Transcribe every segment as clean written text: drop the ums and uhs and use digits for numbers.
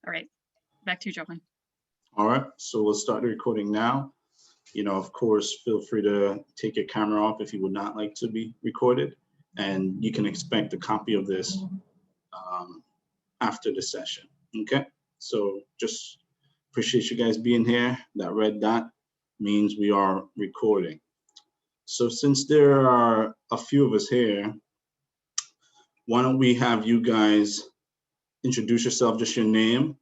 All right, back to you, Jocelyn. All right, so we'll start the recording now. Of course, feel free to take your camera off if you would not like to be recorded, and you can expect a copy of this after the session, okay? So just appreciate you guys being here. That red dot means we are recording. So since there are a few of us here, why don't we have you guys introduce yourself, just your name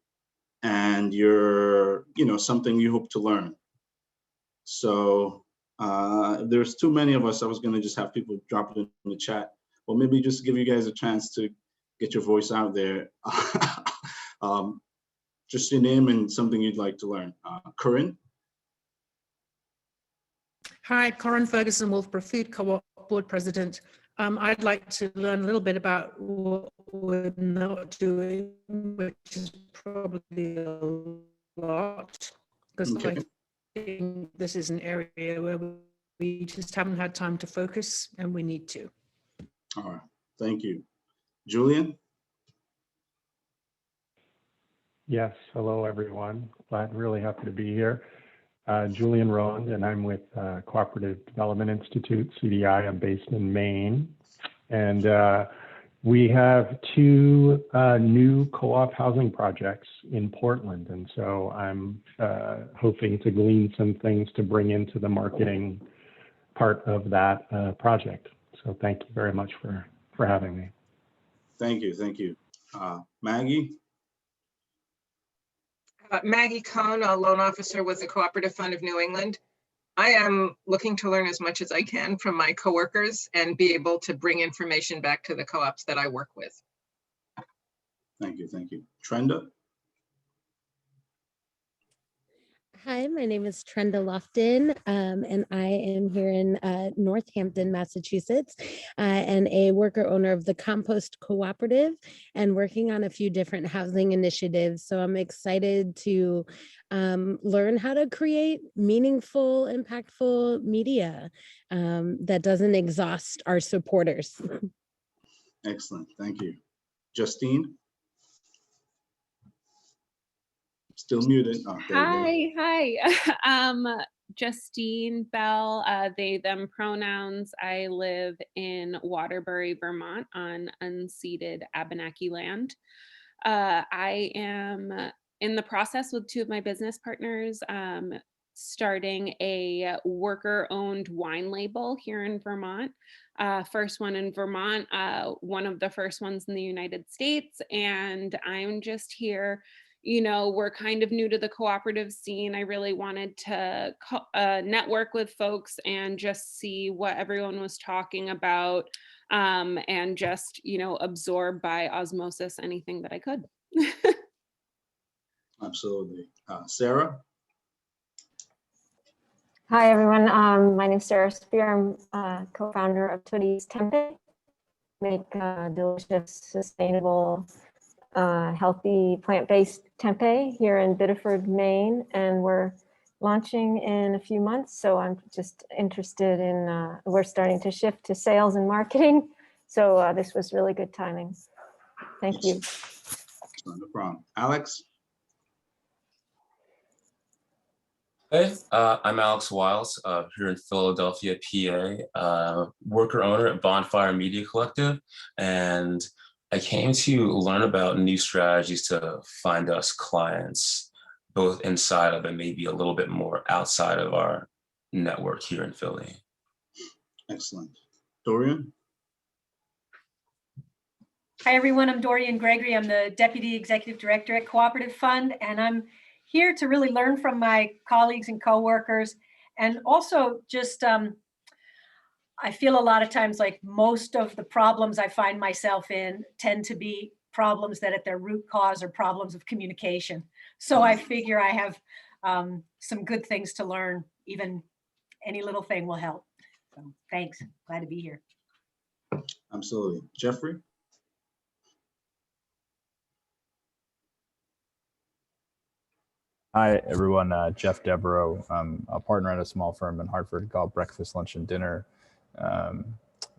and your, something you hope to learn. So if there's too many of us, I was gonna just have people drop it in the chat. Well, maybe just give you guys a chance to get your voice out there. Just your name and something you'd like to learn. Corinne? Hi, Corinne Ferguson, Wolfboro Food Co-op Board President. I'd like to learn a little bit about what we're not doing, which is probably a lot, because I think this is an area where we just haven't had time to focus, and we need to. All right, thank you. Julian? Yes, hello everyone. Really happy to be here. Julian Rowland, and I'm with Cooperative Development Institute, CDI. I'm based in Maine. And we have two new co-op housing projects in Portland. And so I'm hoping to glean some things to bring into the marketing part of that project. So thank you very much for having me. Thank you, thank you. Maggie? Maggie Cohn, a loan officer with the Cooperative Fund of New England. I am looking to learn as much as I can from my coworkers and be able to bring information back to the co-ops that I work with. Thank you, thank you. Trenda? Hi, my name is Trenda Lofton, and I am here in Northampton, Massachusetts, and a worker owner of the Compost Cooperative, and working on a few different housing initiatives. So I'm excited to learn how to create meaningful, impactful media that doesn't exhaust our supporters. Excellent, thank you. Justine? Still muted. Oh, Hi. Justine Bell, they, them pronouns. I live in Waterbury, Vermont on unceded Abenaki land. I am in the process with two of my business partners starting a worker-owned wine label here in Vermont. First one in Vermont, one of the first ones in the United States. And I'm just here, we're kind of new to the cooperative scene. I really wanted to network with folks and just see what everyone was talking about and just, absorb by osmosis anything that I could. Absolutely. Sarah? Hi, everyone. My name is Sarah Spear. I'm co-founder of Tootie's Tempeh. Make delicious, sustainable, healthy plant-based tempeh here in Biddeford, Maine, and we're launching in a few months. So I'm just interested in, we're starting to shift to sales and marketing. So this was really good timing. Thank you. No problem. Alex? Hey, I'm Alex Wiles, here in Philadelphia, PA, worker owner at Bonfire Media Collective, and I came to learn about new strategies to find us clients, both inside of and maybe a little bit more outside of our network here in Philly. Excellent. Dorian? Hi, everyone. I'm Dorian Gregory. I'm the Deputy Executive Director at Cooperative Fund, and I'm here to really learn from my colleagues and coworkers, and also just I feel a lot of times like most of the problems I find myself in tend to be problems that at their root cause are problems of communication. So I figure I have some good things to learn. Even any little thing will help. So thanks. Glad to be here. Absolutely. Jeffrey? Hi, everyone. Jeff Devereaux. I'm a partner at a small firm in Hartford called Breakfast, Lunch, and Dinner.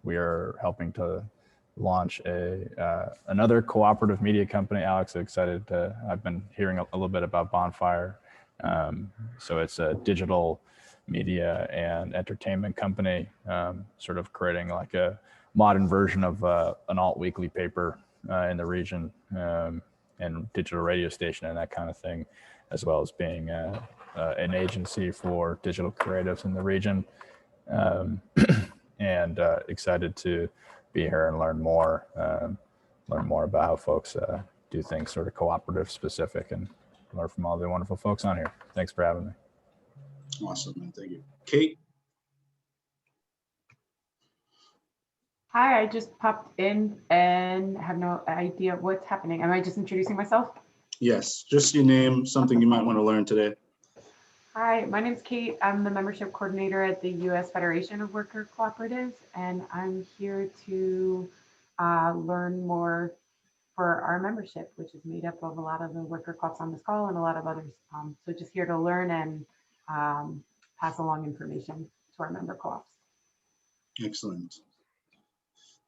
We are helping to launch another cooperative media company. Alex, excited I've been hearing a little bit about Bonfire. So it's a digital media and entertainment company, sort of creating like a modern version of an alt weekly paper in the region, and digital radio station and that kind of thing, as well as being an agency for digital creatives in the region. And excited to be here and learn more about how folks do things sort of cooperative specific, and learn from all the wonderful folks on here. Thanks for having me. Awesome, man. Thank you. Kate? Hi, I just popped in and have no idea what's happening. Am I just introducing myself? Yes, just your name, something you might want to learn today. Hi, my name's Kate. I'm the membership coordinator at the U.S. Federation of Worker Cooperatives, and I'm here to learn more for our membership, which is made up of a lot of the worker co-ops on this call and a lot of others. So just here to learn and pass along information to our member co-ops. Excellent.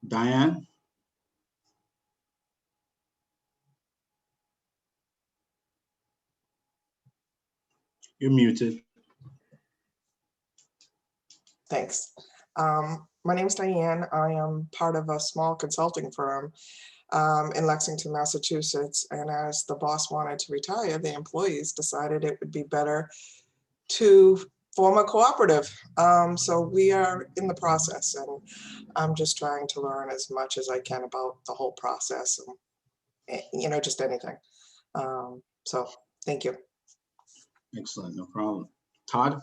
Diane? You're muted. Thanks. My name is Diane. I am part of a small consulting firm in Lexington, Massachusetts. And as the boss wanted to retire, the employees decided it would be better to form a cooperative. So we are in the process, and I'm just trying to learn as much as I can about the whole process, and, you know, just anything. So thank you. Excellent, no problem. Todd?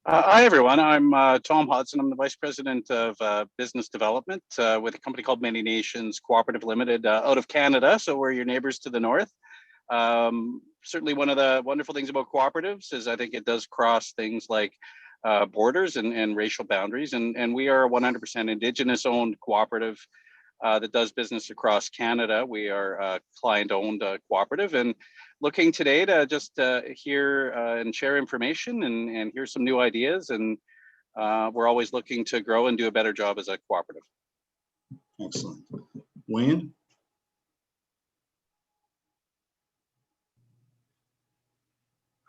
Hi, everyone. I'm Tom Hudson. I'm the Vice President of Business Development with a company called Many Nations Cooperative Limited out of Canada. So we're your neighbors to the north. Certainly one of the wonderful things about cooperatives is I think it does cross things like borders and racial boundaries. And we are a 100% Indigenous owned cooperative that does business across Canada. We are a client-owned cooperative, and looking today to just hear and share information and hear some new ideas. And we're always looking to grow and do a better job as a cooperative. Excellent. Wayne?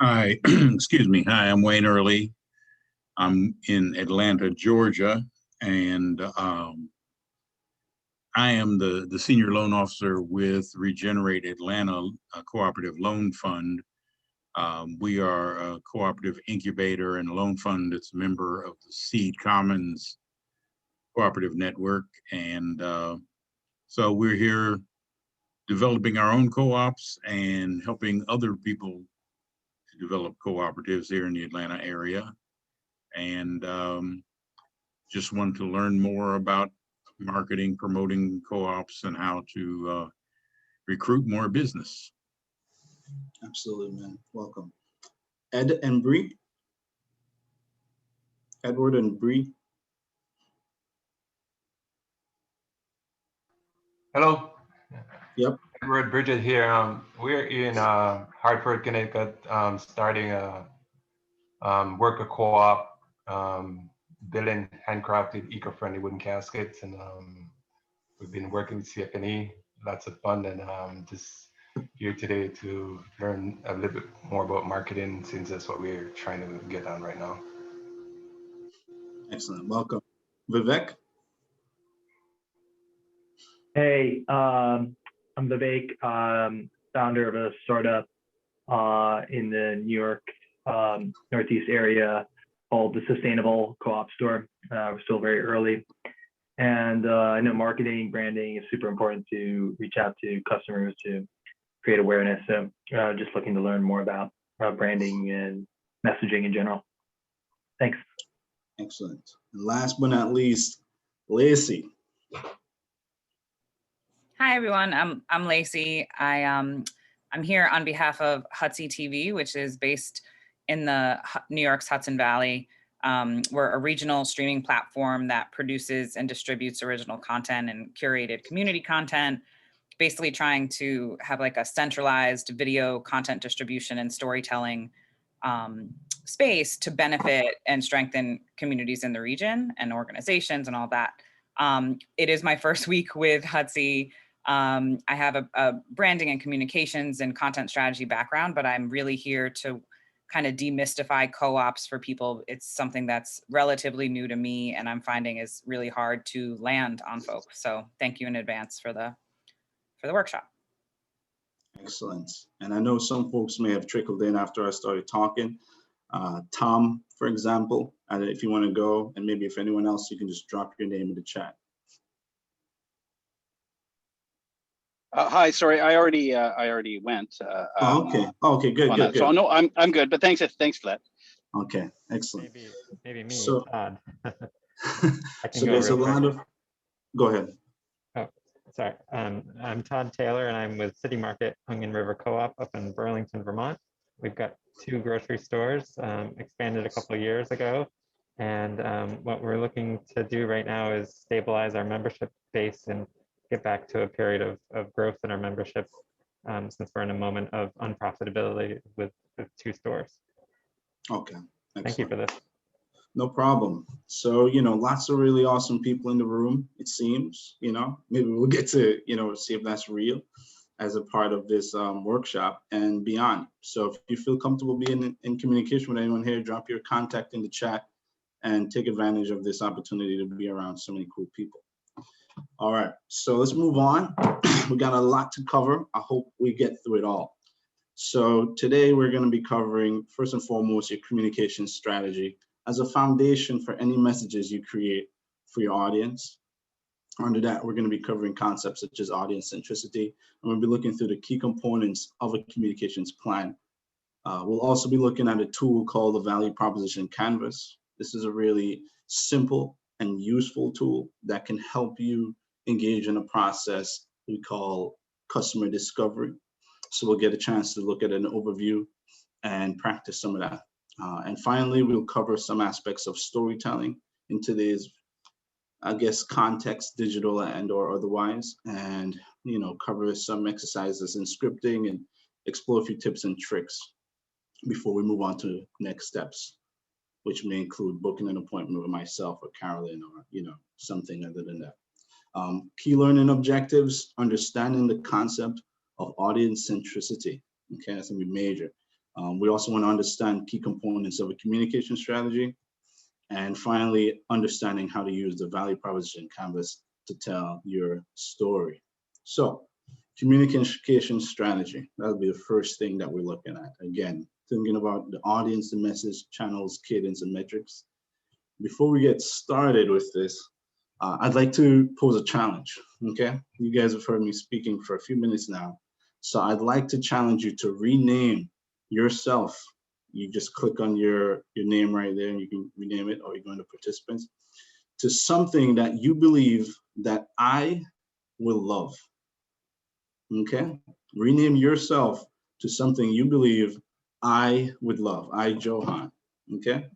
Hi, excuse me. Hi, I'm Wayne Early. I'm in Atlanta, Georgia, and I am the senior loan officer with Regenerate Atlanta Cooperative Loan Fund. We are a cooperative incubator and loan fund that's a member of the Seed Commons Cooperative Network. And so we're here developing our own co-ops and helping other people to develop cooperatives here in the Atlanta area. And just wanted to learn more about marketing, promoting co-ops, and how to recruit more business. Absolutely, man. Welcome. Ed and Bree? Edward and Bree? Hello. Yep. Edward Bridget here. We're in Hartford, Connecticut, starting a worker co-op, building handcrafted eco-friendly wooden caskets, and we've been working with CFNE, lots of fun, and just here today to learn a little bit more about marketing, since that's what we're trying to get on right now. Excellent. Welcome. Vivek? Hey, I'm Vivek, founder of a startup in the New York Northeast area called the Sustainable Co-op Store. We're still very early. And I know marketing, branding is super important to reach out to customers to create awareness. So just looking to learn more about branding and messaging in general. Thanks. Excellent. And last but not least, Lacey. Hi, everyone. I'm Lacey. I'm here on behalf of Hutsy TV, which is based in the New York's Hudson Valley. We're a regional streaming platform that produces and distributes original content and curated community content, basically trying to have like a centralized video content distribution and storytelling space to benefit and strengthen communities in the region and organizations and all that. It is my first week with Hutsy. I have a branding and communications and content strategy background, but I'm really here to kind of demystify co-ops for people. It's something that's relatively new to me and I'm finding is really hard to land on folks. So thank you in advance for the workshop. Excellent. And I know some folks may have trickled in after I started talking. Tom, for example, and if you want to go, and maybe if anyone else, you can just drop your name in the chat. Hi, sorry, I already went. Okay, good. So no, I'm good, but thanks for that. Okay, excellent. Maybe me, So, Todd. I can so go there's a real lot quick. of, go ahead. Oh, sorry. I'm Todd Taylor, and I'm with City Market Onion River Co-op up in Burlington, Vermont. We've got 2 grocery stores, expanded a couple of years ago. And what we're looking to do right now is stabilize our membership base and get back to a period of growth in our membership, since we're in a moment of unprofitability with 2 stores. Okay, excellent. Thank you for this. No problem. So, lots of really awesome people in the room, it seems, maybe we'll get to, see if that's real as a part of this workshop and beyond. So if you feel comfortable being in communication with anyone here, drop your contact in the chat and take advantage of this opportunity to be around so many cool people. All right, so let's move on. We got a lot to cover. I hope we get through it all. So today we're going to be covering, first and foremost, your communication strategy as a foundation for any messages you create for your audience. Under that, we're going to be covering concepts such as audience centricity, and we'll be looking through the key components of a communications plan. We'll also be looking at a tool called the Value Proposition Canvas. This is a really simple and useful tool that can help you engage in a process we call customer discovery. So we'll get a chance to look at an overview and practice some of that. And finally, we'll cover some aspects of storytelling in today's, I guess, context, digital and or otherwise, and cover some exercises in scripting and explore a few tips and tricks before we move on to next steps, which may include booking an appointment with myself or Carolyn or something other than that. Key learning objectives: understanding the concept of audience centricity. Okay, that's gonna be major. We also want to understand key components of a communication strategy. And finally, understanding how to use the value proposition canvas to tell your story. So communication strategy, that'll be the first thing that we're looking at. Again, thinking about the audience, the message, channels, cadence, and metrics. Before we get started with this, I'd like to pose a challenge, okay? You guys have heard me speaking for a few minutes now. So I'd like to challenge you to rename yourself. You just click on your name right there and you can rename it, or you go into participants, to something that you believe that I will love, okay? Rename yourself to something you believe I would love, I, Johan, okay?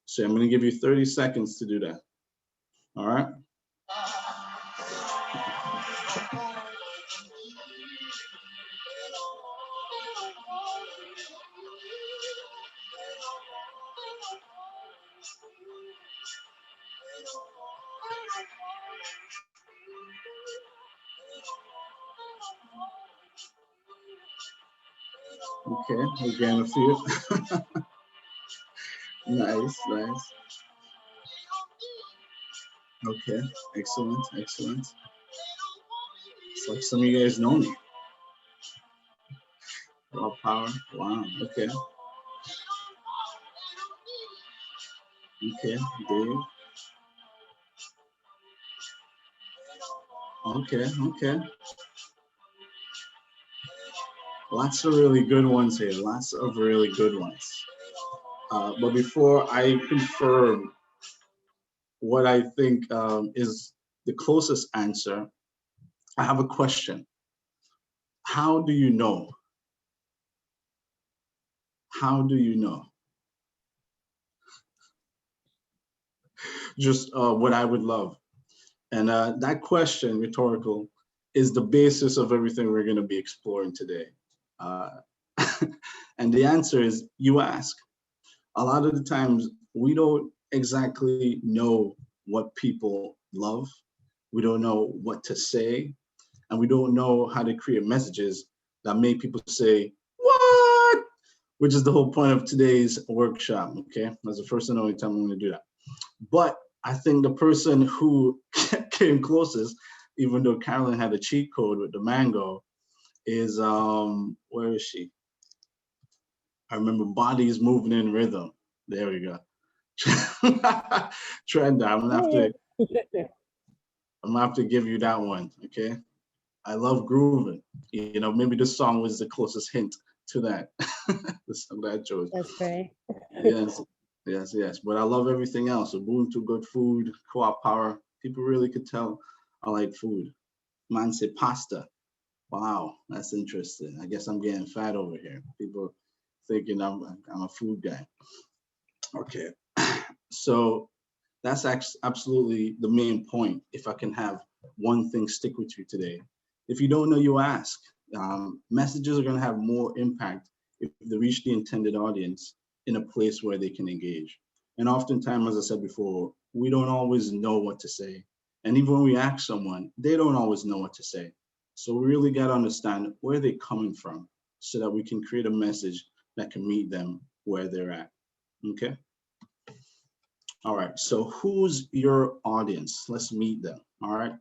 So I'm gonna give you 30 seconds to do that, all right? Okay, again, a few. Nice. Okay, excellent. It's like some of you guys know me. Raw power, wow, okay. Okay, Dave. Okay. Lots of really good ones here, lots of really good ones. But before I confirm what I think is the closest answer, I have a question. How do you know? How do you know? Just what I would love. And that question, rhetorical, is the basis of everything we're going to be exploring today. And the answer is you ask. A lot of the times we don't exactly know what people love We don't know what to say, and we don't know how to create messages that make people say, what? Which is the whole point of today's workshop, okay? That's the first and only time I'm gonna do that. But I think the person who came closest, even though Carolyn had a cheat code with the mango, is, where is she? I remember bodies moving in rhythm. There we go. Trenda, I'm gonna have to give you that one, okay? I love grooving. You know, maybe this song was the closest hint to that. The song that I chose. That's right. Yes, yes, yes. But I love everything else. Ubuntu, good food, co-op power. People really could tell I like food. Man say pasta. Wow, that's interesting. I guess I'm getting fat over here. People thinking I'm a food guy. Okay, so that's absolutely the main point. If I can have one thing stick with you today. If you don't know, you ask. Messages are going to have more impact if they reach the intended audience in a place where they can engage. And oftentimes, as I said before, we don't always know what to say. And even when we ask someone, they don't always know what to say. So we really got to understand where they're coming from so that we can create a message that can meet them where they're at. Okay. All right, so who's your audience? Let's meet them, all right?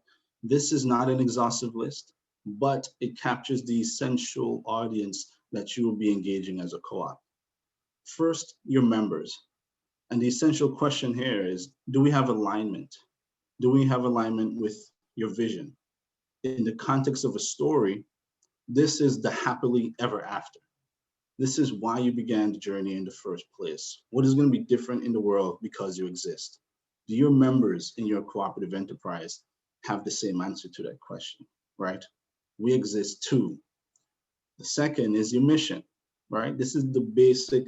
This is not an exhaustive list, but it captures the essential audience that you will be engaging as a co-op. First, your members. And the essential question here is, do we have alignment? Do we have alignment with your vision? In the context of a story, this is the happily ever after. This is why you began the journey in the first place. What is going to be different in the world because you exist? Do your members in your cooperative enterprise have the same answer to that question, right? We exist too. The second is your mission, right? This is the basic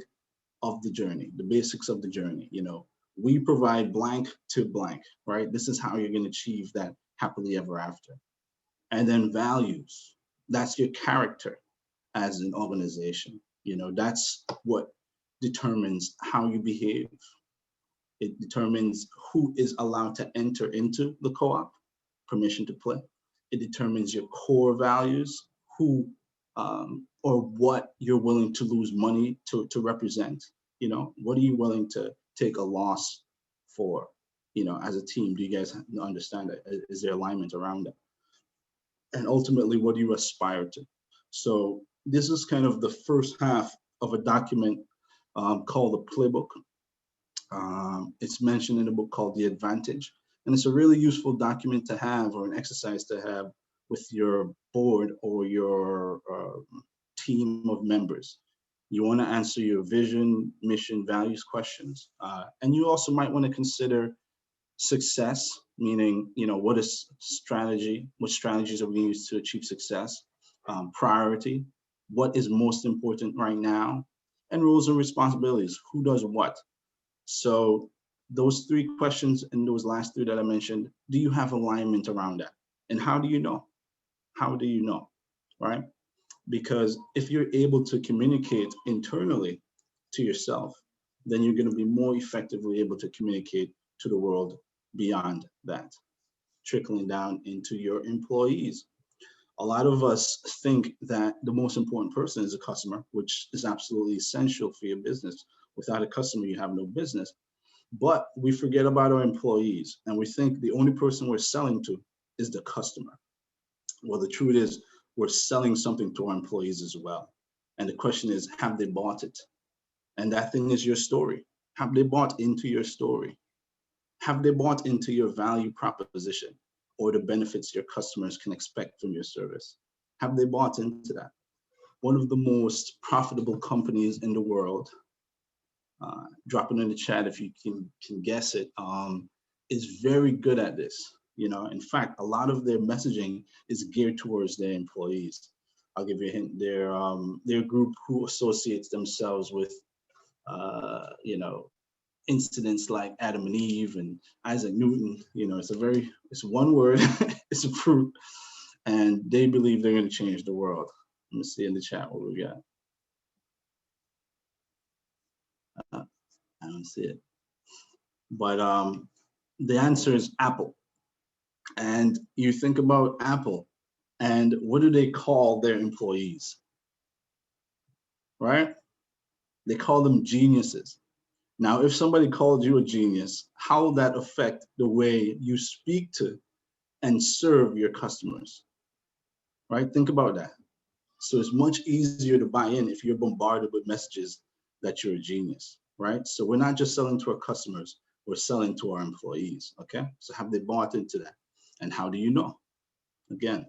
of the journey, the basics of the journey. You know, we provide blank to blank, right? This is how you're going to achieve that happily ever after. And then values, that's your character as an organization. You know, that's what determines how you behave. It determines who is allowed to enter into the co-op, permission to play. It determines your core values, who or what you're willing to lose money to represent. You know, what are you willing to take a loss for? You know, as a team, do you guys understand that? Is there alignment around that? And ultimately, what do you aspire to? So this is kind of the first half of a document called the playbook. It's mentioned in a book called The Advantage. And it's a really useful document to have, or an exercise to have with your board or your team of members. You want to answer your vision, mission, values questions. And you also might want to consider success, meaning, you know, what is strategy? What strategies are we going to use to achieve success? Priority, what is most important right now? And roles and responsibilities, who does what? So those three questions and those last three that I mentioned, do you have alignment around that? And how do you know? How do you know, right? Because if you're able to communicate internally to yourself, then you're going to be more effectively able to communicate to the world beyond that, trickling down into your employees. A lot of us think that the most important person is a customer, which is absolutely essential for your business. Without a customer, you have no business. But we forget about our employees, and we think the only person we're selling to is the customer. Well, the truth is, we're selling something to our employees as well. And the question is, have they bought it? And that thing is your story. Have they bought into your story? Have they bought into your value proposition or the benefits your customers can expect from your service? Have they bought into that? One of the most profitable companies in the world, drop it in the chat if you can guess it, is very good at this. You know, in fact, a lot of their messaging is geared towards their employees. I'll give you a hint. They're a group who associates themselves with, you know, incidents like Adam and Eve and Isaac Newton. You know, it's one word, it's a fruit, and they believe they're going to change the world. Let me see in the chat what we got. I don't see it, but the answer is Apple. And you think about Apple, and what do they call their employees? Right? They call them geniuses. Now, if somebody called you a genius, how will that affect the way you speak to and serve your customers? Right? Think about that. So it's much easier to buy in if you're bombarded with messages that you're a genius, right? So we're not just selling to our customers, we're selling to our employees, okay? So have they bought into that? And how do you know? Again,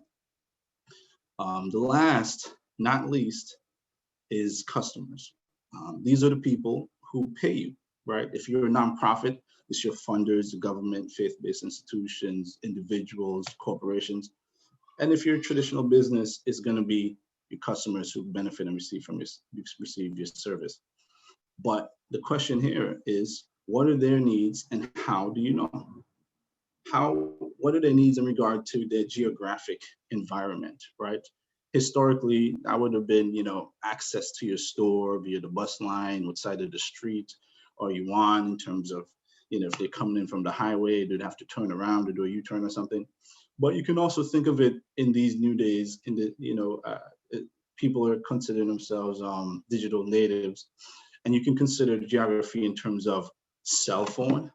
the last, not least, is customers. These are the people who pay you, right? If you're a nonprofit, it's your funders, the government, faith-based institutions, individuals, corporations. And if you're a traditional business, it's going to be your customers who benefit and receive your service. But the question here is, what are their needs and how do you know? What are their needs in regard to their geographic environment, right? Historically, that would have been, access to your store via the bus line, what side of the street are you on, in terms of, if they're coming in from the highway, they'd have to turn around to do a U-turn or something. But you can also think of it in these new days, in the, people are considering themselves digital natives, and you can consider geography in terms of cell phone,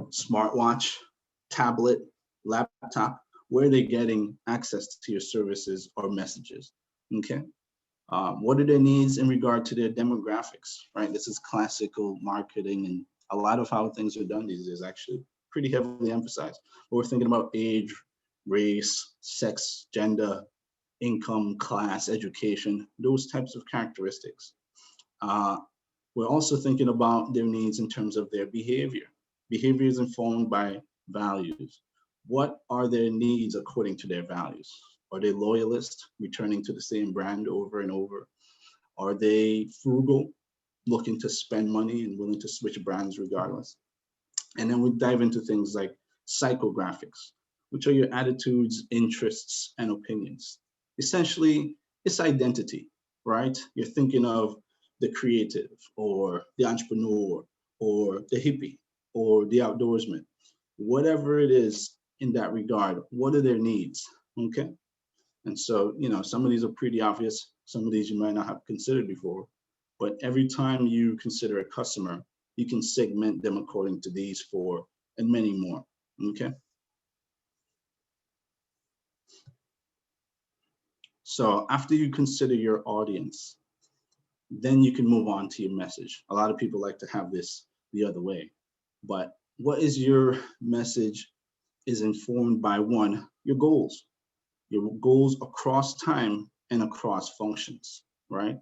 smartwatch, tablet, laptop. Where are they getting access to your services or messages? Okay. What are their needs in regard to their demographics, right? This is classical marketing, and a lot of how things are done these days actually pretty heavily emphasized. But we're thinking about age, race, sex, gender, income, class, education, those types of characteristics. We're also thinking about their needs in terms of their behavior. Behavior is informed by values. What are their needs according to their values? Are they loyalists, returning to the same brand over and over? Are they frugal, looking to spend money and willing to switch brands regardless? And then we dive into things like psychographics, which are your attitudes, interests, and opinions. Essentially, it's identity, right? You're thinking of the creative or the entrepreneur or the hippie or the outdoorsman. Whatever it is in that regard, what are their needs, okay? And so, some of these are pretty obvious. Some of these you might not have considered before, but every time you consider a customer, you can segment them according to these four and many more, okay? So after you consider your audience, then you can move on to your message. A lot of people like to have this the other way, but what is your message is informed by one, your goals across time and across functions, right?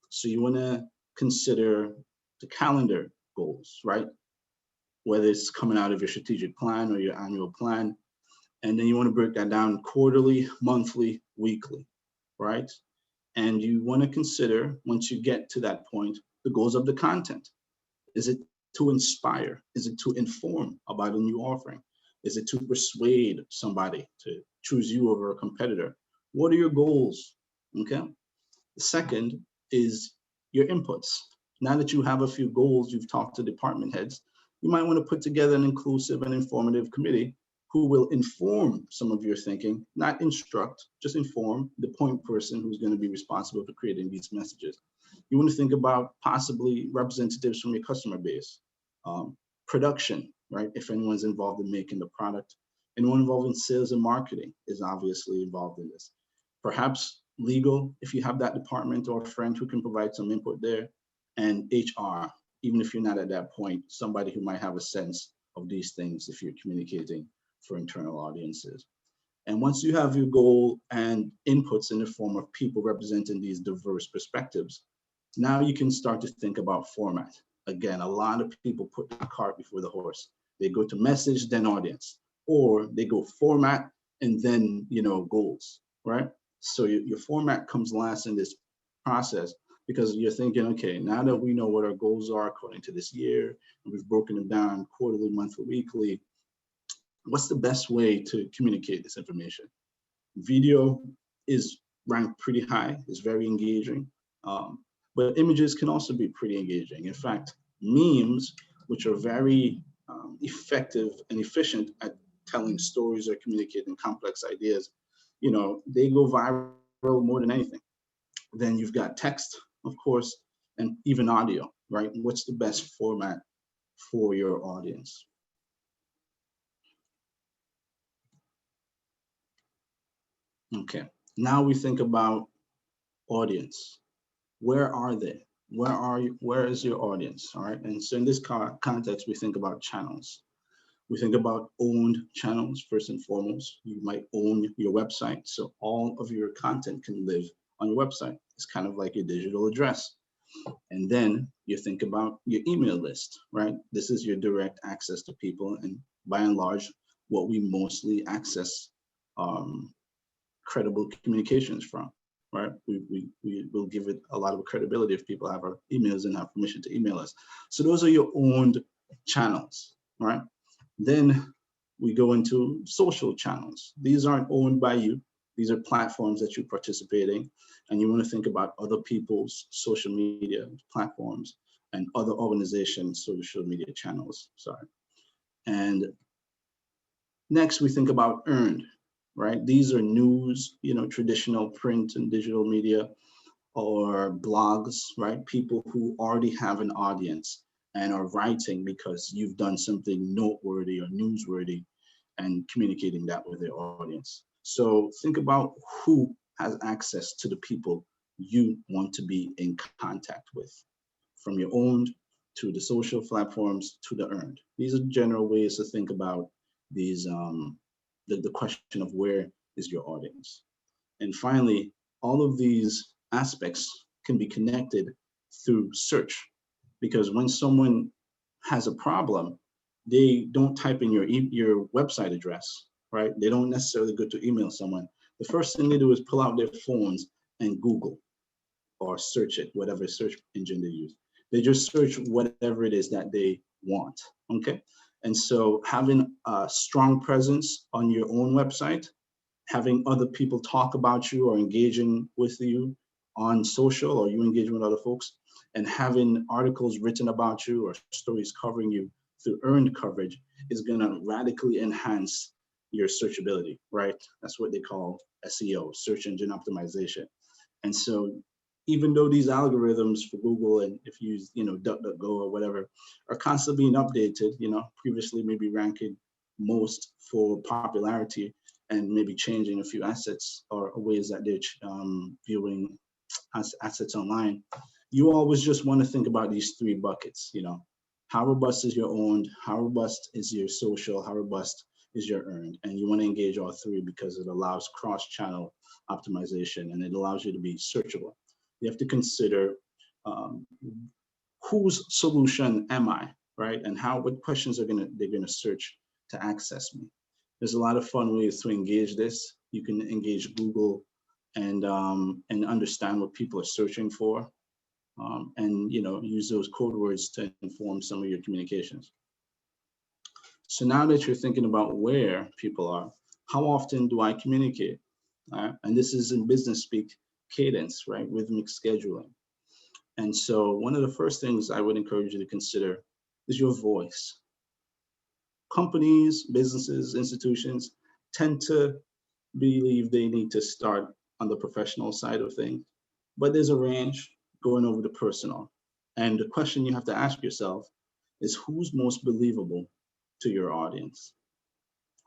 So you wanna consider the calendar goals, right? Whether it's coming out of your strategic plan or your annual plan. And then you wanna break that down quarterly, monthly, weekly, right? And you wanna consider, once you get to that point, the goals of the content. Is it to inspire? Is it to inform about a new offering? Is it to persuade somebody to choose you over a competitor? What are your goals, okay? The second is your inputs. Now that you have a few goals, you've talked to department heads, you might want to put together an inclusive and informative committee who will inform some of your thinking, not instruct, just inform the point person who's going to be responsible for creating these messages. You want to think about possibly representatives from your customer base, production, right? If anyone's involved in making the product, anyone involved in sales and marketing is obviously involved in this. Perhaps legal, if you have that department or a friend who can provide some input there, and HR, even if you're not at that point, somebody who might have a sense of these things if you're communicating for internal audiences. And once you have your goal and inputs in the form of people representing these diverse perspectives, now you can start to think about format. Again, a lot of people put the cart before the horse. They go to message, then audience, or they go format and then, goals, right? So your format comes last in this process because you're thinking, okay, now that we know what our goals are according to this year, and we've broken them down quarterly, monthly, weekly, what's the best way to communicate this information? Video is ranked pretty high, it's very engaging, but images can also be pretty engaging. In fact, memes, which are very effective and efficient at telling stories or communicating complex ideas, you know, they go viral more than anything. Then you've got text, of course, and even audio, right? What's the best format for your audience? Okay, now we think about audience. Where are they? Where are you? Where is your audience? All right, and so in this context, we think about channels. We think about owned channels first and foremost. You might own your website, so all of your content can live on your website. It's kind of like your digital address. And then you think about your email list, right? This is your direct access to people, and by and large, what we mostly access credible communications from, right? We will give it a lot of credibility if people have our emails and have permission to email us. So those are your owned channels, right? Then we go into social channels. These aren't owned by you. These are platforms that you participate in, and you want to think about other people's social media platforms and other organizations' social media channels, sorry. And next we think about earned, right? These are news, you know, traditional print and digital media, or blogs, right? People who already have an audience and are writing because you've done something noteworthy or newsworthy and communicating that with their audience. So think about who has access to the people you want to be in contact with, from your owned to the social platforms to the earned. These are general ways to think about these, the question of where is your audience. And finally, all of these aspects can be connected through search, because when someone has a problem, they don't type in your website address, right? They don't necessarily go to email someone. The first thing they do is pull out their phones and Google or search it, whatever search engine they use. They just search whatever it is that they want, okay? And so having a strong presence on your own website, having other people talk about you or engaging with you on social, or you engaging with other folks, and having articles written about you or stories covering you through earned coverage is going to radically enhance your searchability, right? That's what they call SEO, search engine optimization. And so even though these algorithms for Google, and if you use, you know, DuckDuckGo or whatever, are constantly being updated, you know, previously maybe ranking most for popularity and maybe changing a few assets or ways that they're viewing assets online, you always just want to think about these three buckets, you know. How robust is your owned, how robust is your social, how robust is your earned? And you want to engage all three because it allows cross-channel optimization and it allows you to be searchable. You have to consider whose solution am I, right? And what questions they're gonna search to access me. There's a lot of fun ways to engage this. You can engage Google and understand what people are searching for, and you know, use those code words to inform some of your communications. So now that you're thinking about where people are, how often do I communicate? And this is in business speak, cadence, right? Rhythmic scheduling. And so one of the first things I would encourage you to consider is your voice. Companies, businesses, institutions tend to believe they need to start on the professional side of things, but there's a range going over the personal. And the question you have to ask yourself is, who's most believable to your audience?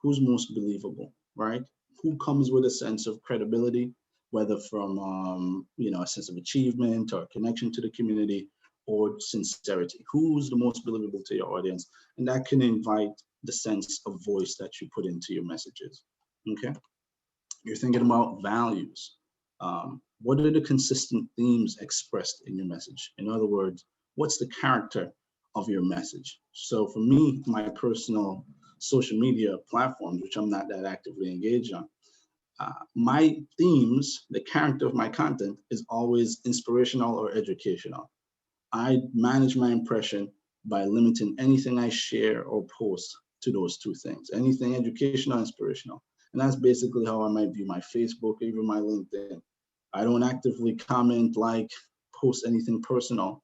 Who's most believable, right? Who comes with a sense of credibility, whether from you know, a sense of achievement or connection to the community or sincerity? Who's the most believable to your audience? And that can invite the sense of voice that you put into your messages, okay? You're thinking about values. What are the consistent themes expressed in your message? In other words, what's the character of your message? So for me, my personal social media platforms, which I'm not that actively engaged on, my themes, the character of my content is always inspirational or educational. I manage my impression by limiting anything I share or post to those two things, anything educational, inspirational. And that's basically how I might view my Facebook, even my LinkedIn. I don't actively comment, like, post anything personal.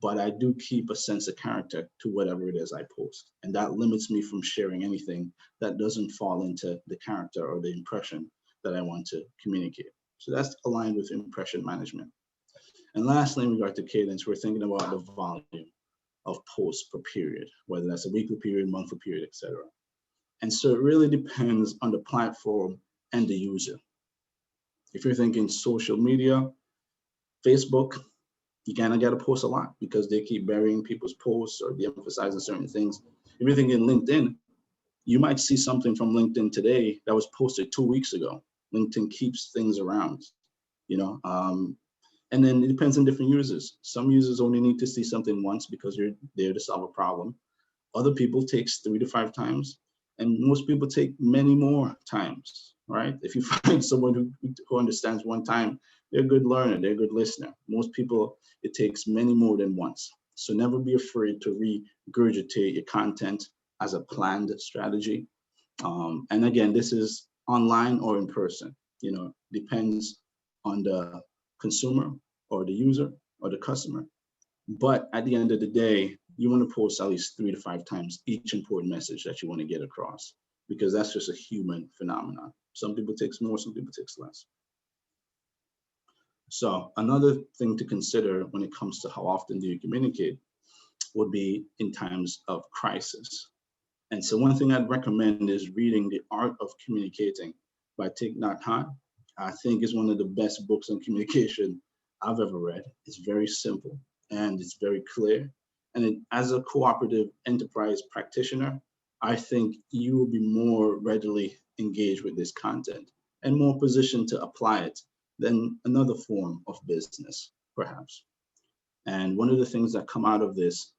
but I do keep a sense of character to whatever it is I post. And that limits me from sharing anything that doesn't fall into the character or the impression that I want to communicate. So that's aligned with impression management. And lastly, in regard to cadence, we're thinking about the volume of posts per period, whether that's a weekly period, monthly period, etc. And so it really depends on the platform and the user. If you're thinking social media, Facebook, you kind of got to post a lot because they keep burying people's posts or de-emphasizing certain things. If you're thinking LinkedIn, you might see something from LinkedIn today that was posted 2 weeks ago. LinkedIn keeps things around, you know, and then it depends on different users. Some users only need to see something once because you're there to solve a problem. Other people takes 3 to 5 times, and most people take many more times, right? If you find someone who understands one time, they're a good learner, they're a good listener. Most people, it takes many more than once. So never be afraid to regurgitate your content as a planned strategy. And again, this is online or in person, you know, depends on the consumer or the user or the customer. But at the end of the day, you want to post at least 3 to 5 times each important message that you want to get across, because that's just a human phenomenon. Some people takes more, some people takes less. So another thing to consider when it comes to how often do you communicate would be in times of crisis. And so one thing I'd recommend is reading The Art of Communicating by Thich Nhat Hanh. I think is one of the best books on communication I've ever read. It's very simple and it's very clear. And as a cooperative enterprise practitioner, I think you will be more readily engaged with this content and more positioned to apply it than another form of business, perhaps. And one of the things that come out of this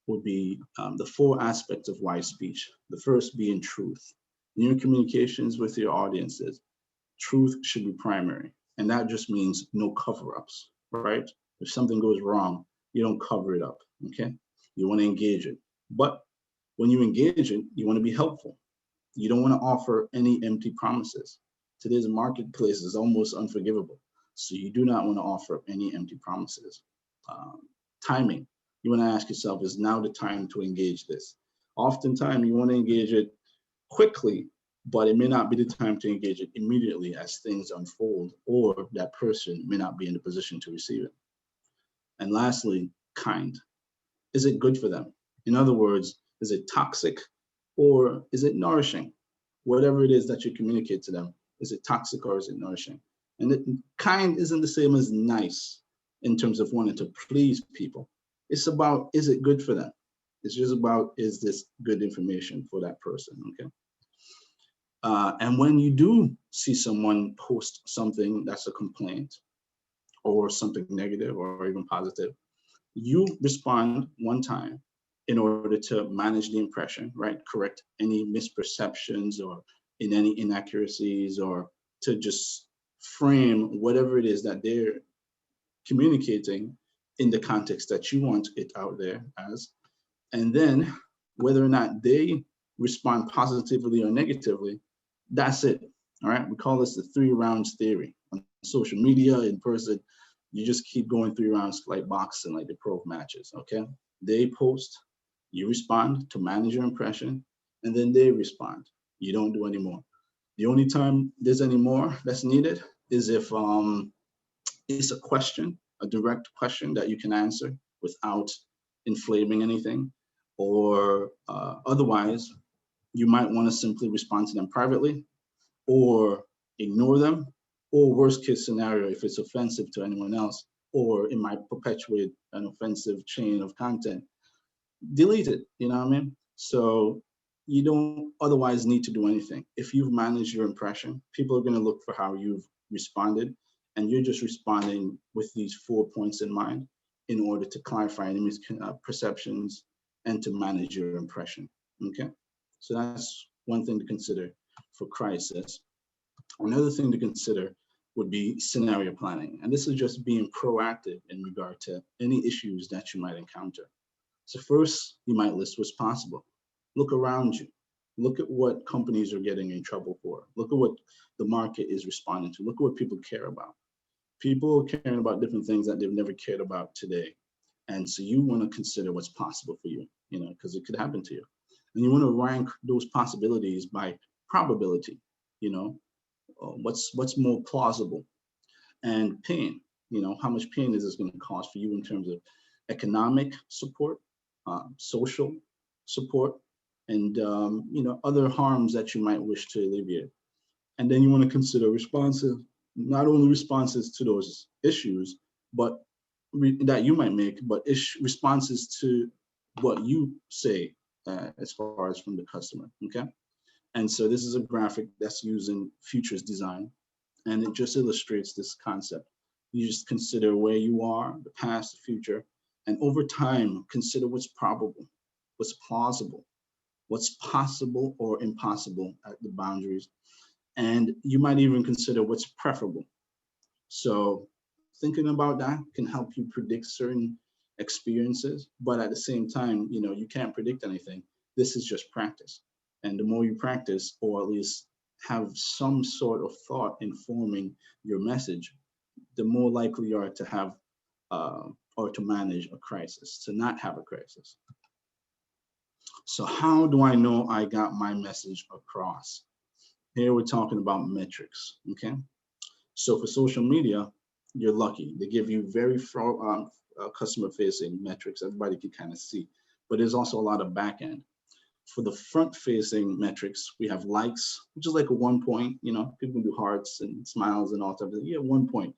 would be the 4 aspects of wise speech. The first being truth. In your communications with your audiences, truth should be primary. And that just means no cover-ups, right? If something goes wrong, you don't cover it up, okay? You want to engage it. But when you engage it, you want to be helpful. You don't want to offer any empty promises. Today's marketplace is almost unforgivable. So you do not want to offer any empty promises. Timing. You want to ask yourself, is now the time to engage this? Oftentimes you want to engage it quickly, but it may not be the time to engage it immediately as things unfold, or that person may not be in the position to receive it. And lastly, kind. Is it good for them? In other words, is it toxic or is it nourishing? Whatever it is that you communicate to them, is it toxic or is it nourishing? And kind isn't the same as nice in terms of wanting to please people. It's about, is it good for them? It's just about, is this good information for that person, okay? And when you do see someone post something that's a complaint or something negative or even positive, you respond one time in order to manage the impression, right? Correct any misperceptions or in any inaccuracies, or to just frame whatever it is that they're communicating in the context that you want it out there as. And then whether or not they respond positively or negatively, that's it, all right? We call this the 3 rounds theory. On social media, in person, you just keep going 3 rounds like boxing, like the pro matches, okay? They post, you respond to manage your impression, and then they respond. You don't do any more. The only time there's any more that's needed is if it's a question, a direct question that you can answer without inflaming anything, or otherwise, you might want to simply respond to them privately or ignore them, or worst case scenario, if it's offensive to anyone else, or it might perpetuate an offensive chain of content, delete it, you know what I mean? So you don't otherwise need to do anything. If you've managed your impression, people are gonna look for how you've responded, and you're just responding with these 4 points in mind in order to clarify any misperceptions and to manage your impression, okay? So that's one thing to consider for crisis. Another thing to consider would be scenario planning. And this is just being proactive in regard to any issues that you might encounter. So first, you might list what's possible. Look around you. Look at what companies are getting in trouble for. Look at what the market is responding to. Look at what people care about. People are caring about different things that they've never cared about today. And so you want to consider what's possible for you, you know, because it could happen to you. And you want to rank those possibilities by probability, you know, what's more plausible. And pain, you know, how much pain is this going to cause for you in terms of economic support, social support, and, you know, other harms that you might wish to alleviate. And then you want to consider not only responses to those issues, but that you might make, but responses to what you say as far as from the customer, okay? And so this is a graphic that's using futures design, and it just illustrates this concept. You just consider where you are, the past, the future, and over time, consider what's probable, what's plausible, what's possible or impossible at the boundaries. And you might even consider what's preferable. So thinking about that can help you predict certain experiences, but at the same time, you know, you can't predict anything. This is just practice. And the more you practice, or at least have some sort of thought informing your message, the more likely you are to have or to manage a crisis, to not have a crisis. So how do I know I got my message across? Here we're talking about metrics, okay? So for social media, you're lucky. They give you very customer-facing metrics. Everybody can kind of see, but there's also a lot of back end. For the front-facing metrics, we have likes, which is like a 1 point. You know, people can do hearts and smiles and all types of, yeah, 1 point.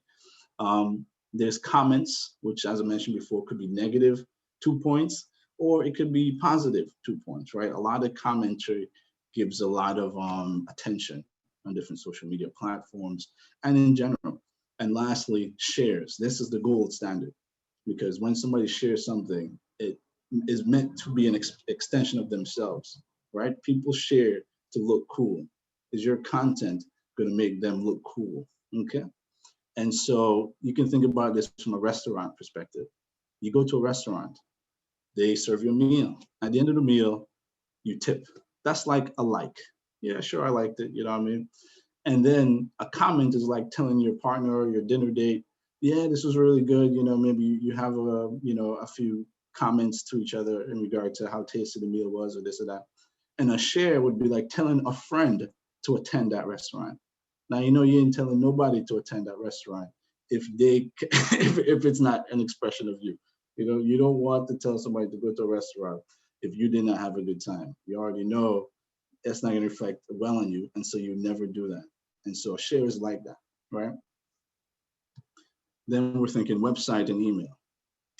There's comments, which, as I mentioned before, could be negative 2 points, or it could be positive 2 points, right? A lot of commentary gives a lot of attention on different social media platforms and in general. And lastly, shares. This is the gold standard, because when somebody shares something, it is meant to be an extension of themselves, right? People share to look cool. Is your content going to make them look cool? Okay. And so you can think about this from a restaurant perspective. You go to a restaurant, they serve you a meal. At the end of the meal, you tip. That's like a like. Yeah, sure, I liked it, you know what I mean? And then a comment is like telling your partner or your dinner date, yeah, this was really good. You know, maybe you have a few comments to each other in regard to how tasty the meal was or this or that. And a share would be like telling a friend to attend that restaurant. Now, you know, you ain't telling nobody to attend that restaurant if if it's not an expression of you. You know, you don't want to tell somebody to go to a restaurant if you did not have a good time. You already know that's not going to reflect well on you, and so you never do that. And so a share is like that, right? Then we're thinking website and email.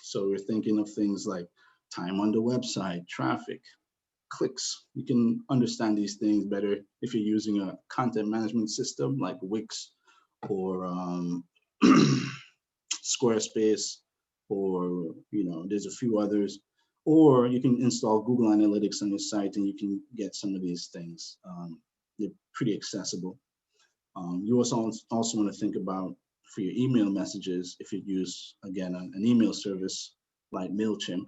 So we're thinking of things like time on the website, traffic, clicks. You can understand these things better if you're using a content management system like Wix or Squarespace, or, you know, there's a few others. Or you can install Google Analytics on your site and you can get some of these things. They're pretty accessible. You also want to think about, for your email messages, if you use, again, an email service like MailChimp,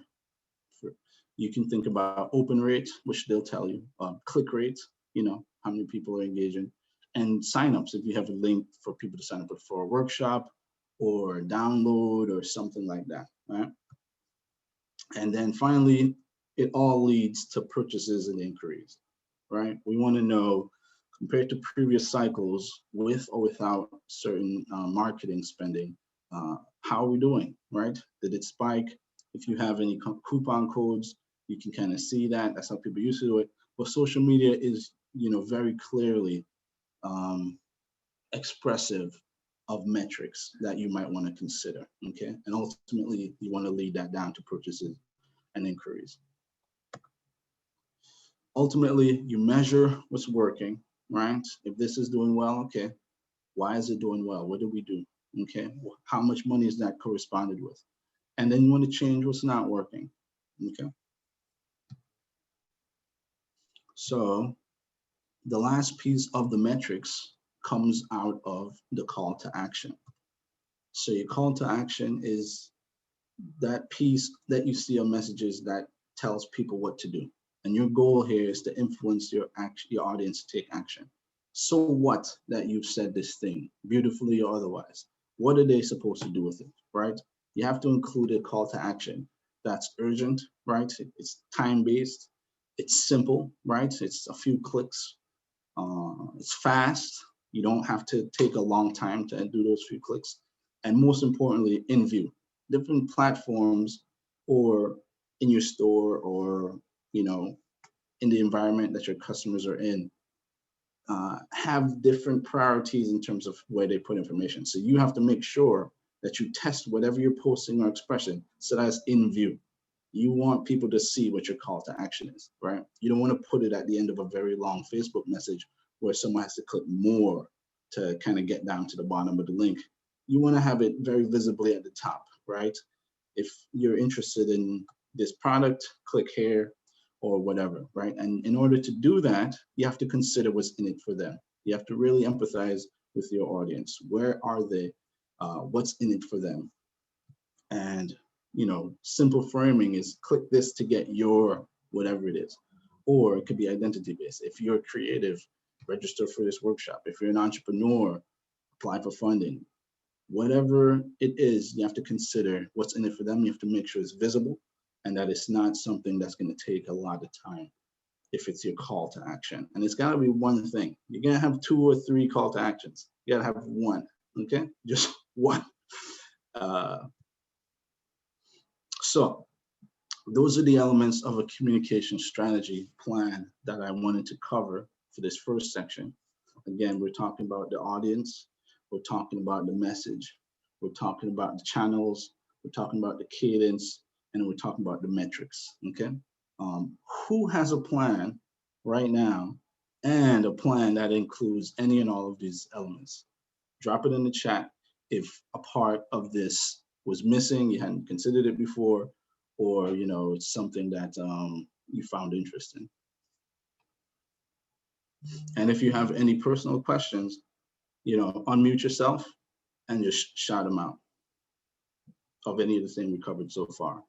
you can think about open rate, which they'll tell you, click rate, you know, how many people are engaging, and signups, if you have a link for people to sign up for a workshop or download or something like that, right? And then finally, it all leads to purchases and inquiries, right? We want to know, compared to previous cycles, with or without certain marketing spending, how are we doing, right? Did it spike? If you have any coupon codes, you can kind of see that. That's how people used to do it. But social media is, you know, very clearly expressive of metrics that you might want to consider, okay? And ultimately, you want to lead that down to purchases and inquiries. Ultimately, you measure what's working, right? If this is doing well, okay, why is it doing well? What do we do? Okay, how much money is that corresponded with? And then you want to change what's not working, okay? So the last piece of the metrics comes out of the call to action. So your call to action is that piece that you see on messages that tells people what to do. And your goal here is to influence your audience to take action. So what that you've said this thing, beautifully or otherwise? What are they supposed to do with it, right? You have to include a call to action. that's urgent, right? It's time-based, it's simple, right? It's a few clicks, it's fast. You don't have to take a long time to do those few clicks. And most importantly, in view. Different platforms or in your store or, you know, in the environment that your customers are in, have different priorities in terms of where they put information. So you have to make sure that you test whatever you're posting or expressing so that's in view. You want people to see what your call to action is, right? You don't want to put it at the end of a very long Facebook message where someone has to click more to kind of get down to the bottom of the link. You want to have it very visibly at the top, right? If you're interested in this product, click here or whatever, right? And in order to do that, you have to consider what's in it for them. You have to really empathize with your audience. Where are they? What's in it for them? And, you know, simple framing is click this to get your whatever it is. Or it could be identity based. If you're creative, register for this workshop. If you're an entrepreneur, apply for funding. Whatever it is, you have to consider what's in it for them. You have to make sure it's visible and that it's not something that's going to take a lot of time if it's your call to action. And it's got to be one thing. You're going to have 2 or 3 call to actions. You got to have one, okay? Just one. So those are the elements of a communication strategy plan that I wanted to cover for this first section. Again, we're talking about the audience, we're talking about the message, we're talking about the channels, we're talking about the cadence, and we're talking about the metrics, okay? Who has a plan right now and a plan that includes any and all of these elements? Drop it in the chat if a part of this was missing, you hadn't considered it before, or you know, it's something that you found interesting. And if you have any personal questions, you know, unmute yourself and just shout them out of any of the things we covered so far.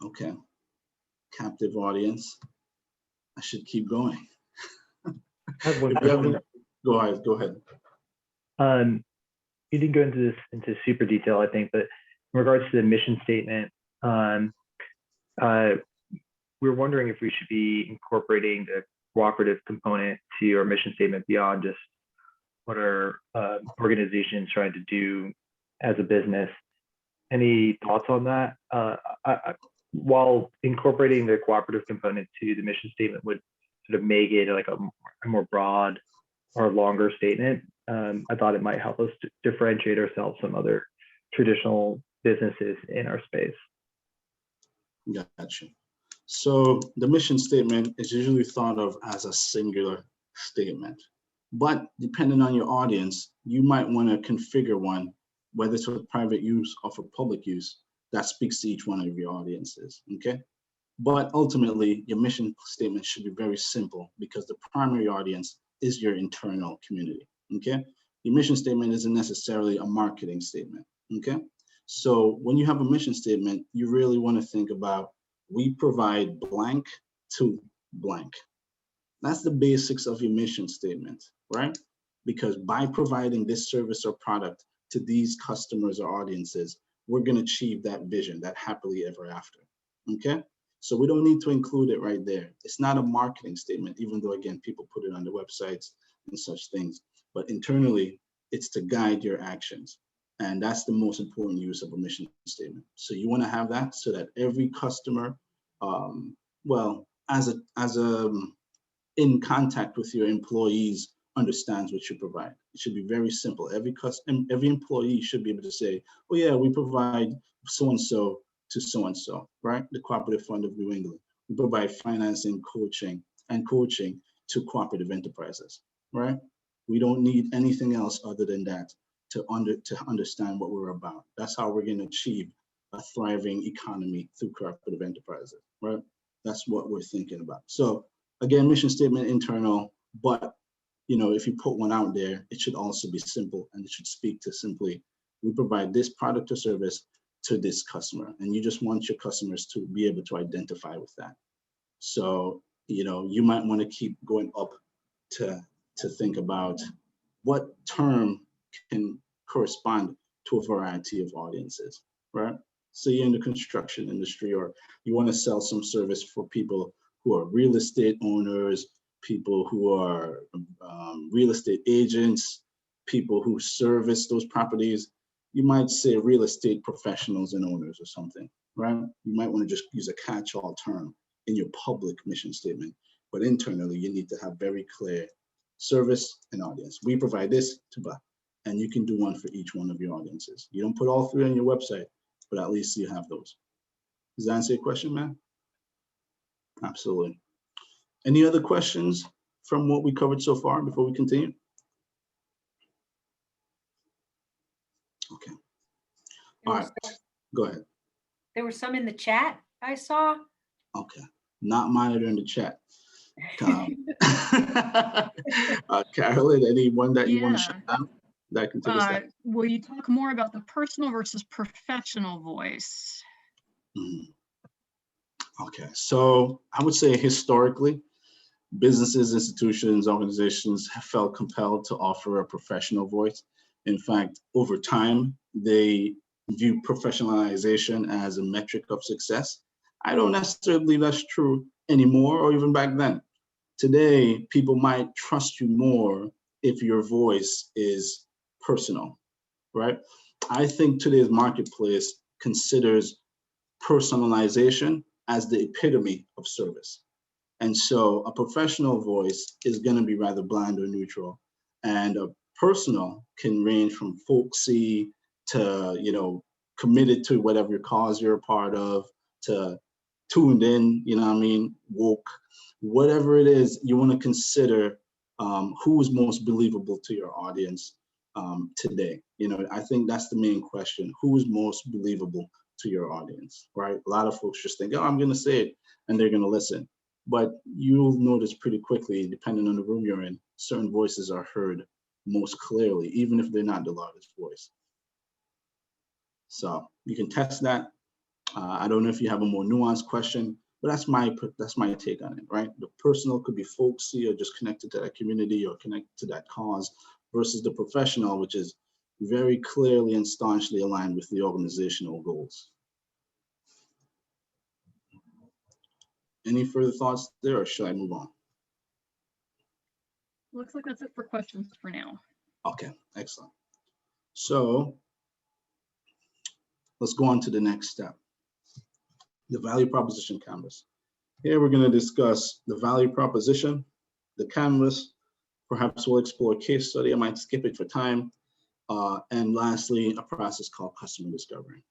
Okay, captive audience. I should keep going. I have one question. Go ahead. You didn't go into this into super detail, I think, but in regards to the mission statement, we're wondering if we should be incorporating the cooperative component to our mission statement beyond just what our organizations trying to do as a business. Any thoughts on that? While incorporating the cooperative component to the mission statement would sort of make it like a more broad or longer statement, I thought it might help us to differentiate ourselves from other traditional businesses in our space. Gotcha. So the mission statement is usually thought of as a singular statement, but depending on your audience, you might want to configure one, whether it's for private use or for public use, that speaks to each one of your audiences, okay? But ultimately, your mission statement should be very simple because the primary audience is your internal community, okay? Your mission statement isn't necessarily a marketing statement, okay? So when you have a mission statement, you really want to think about, we provide blank to blank. That's the basics of your mission statement, right? Because by providing this service or product to these customers or audiences, we're going to achieve that vision, that happily ever after, okay? So we don't need to include it right there. It's not a marketing statement, even though, again, people put it on their websites and such things. But internally, it's to guide your actions. And that's the most important use of a mission statement. So you want to have that so that every customer, well, as in contact with your employees, understands what you provide. It should be very simple. Every employee should be able to say, oh yeah, we provide so-and-so to so-and-so, right? The Cooperative Fund of New England. We provide financing, coaching to cooperative enterprises, right? We don't need anything else other than that to understand what we're about. That's how we're going to achieve a thriving economy through cooperative enterprises, right? That's what we're thinking about. So again, mission statement internal, but you know, if you put one out there, it should also be simple and it should speak to simply, we provide this product or service to this customer, and you just want your customers to be able to identify with that. So, you know, you might want to keep going up to to think about what term can correspond to a variety of audiences, right? So you're in the construction industry, or you want to sell some service for people who are real estate owners, people who are real estate agents, people who service those properties. You might say real estate professionals and owners or something, right? You might want to just use a catch-all term in your public mission statement, but internally you need to have very clear service and audience. We provide this to buy, and you can do one for each one of your audiences. You don't put all three on your website, but at least you have those. Does that answer your question, man? Absolutely. Any other questions from what we covered so far before we continue? Okay. All right, go ahead. There were some in the chat I saw. Okay, not monitoring the chat. Carolyn, anyone that you want to shut down that can take a step? Will you talk more about the personal versus professional voice? Okay, so I would say historically, businesses, institutions, organizations have felt compelled to offer a professional voice. In fact, over time, they view professionalization as a metric of success. I don't necessarily believe that's true anymore, or even back then. Today, people might trust you more if your voice is personal, right? I think today's marketplace considers personalization as the epitome of service. And so a professional voice is going to be rather bland or neutral, and a personal can range from folksy to, you know, committed to whatever cause you're a part of, to tuned in, you know what I mean, woke, whatever it is, you want to consider who is most believable to your audience today. You know, I think that's the main question. Who is most believable to your audience, right? A lot of folks just think, oh, I'm going to say it, and they're going to listen. But you'll notice pretty quickly, depending on the room you're in, certain voices are heard most clearly, even if they're not the loudest voice. So you can test that. I don't know if you have a more nuanced question, but that's my take on it, right? The personal could be folksy or just connected to that community or connected to that cause, versus the professional, which is very clearly and staunchly aligned with the organizational goals. Any further thoughts there, or should I move on? Looks like that's it for questions for now. Okay, excellent. So let's go on to the next step, the value proposition canvas. Here we're going to discuss the value proposition, the canvas. Perhaps we'll explore a case study. I might skip it for time. And lastly, a process called customer discovery.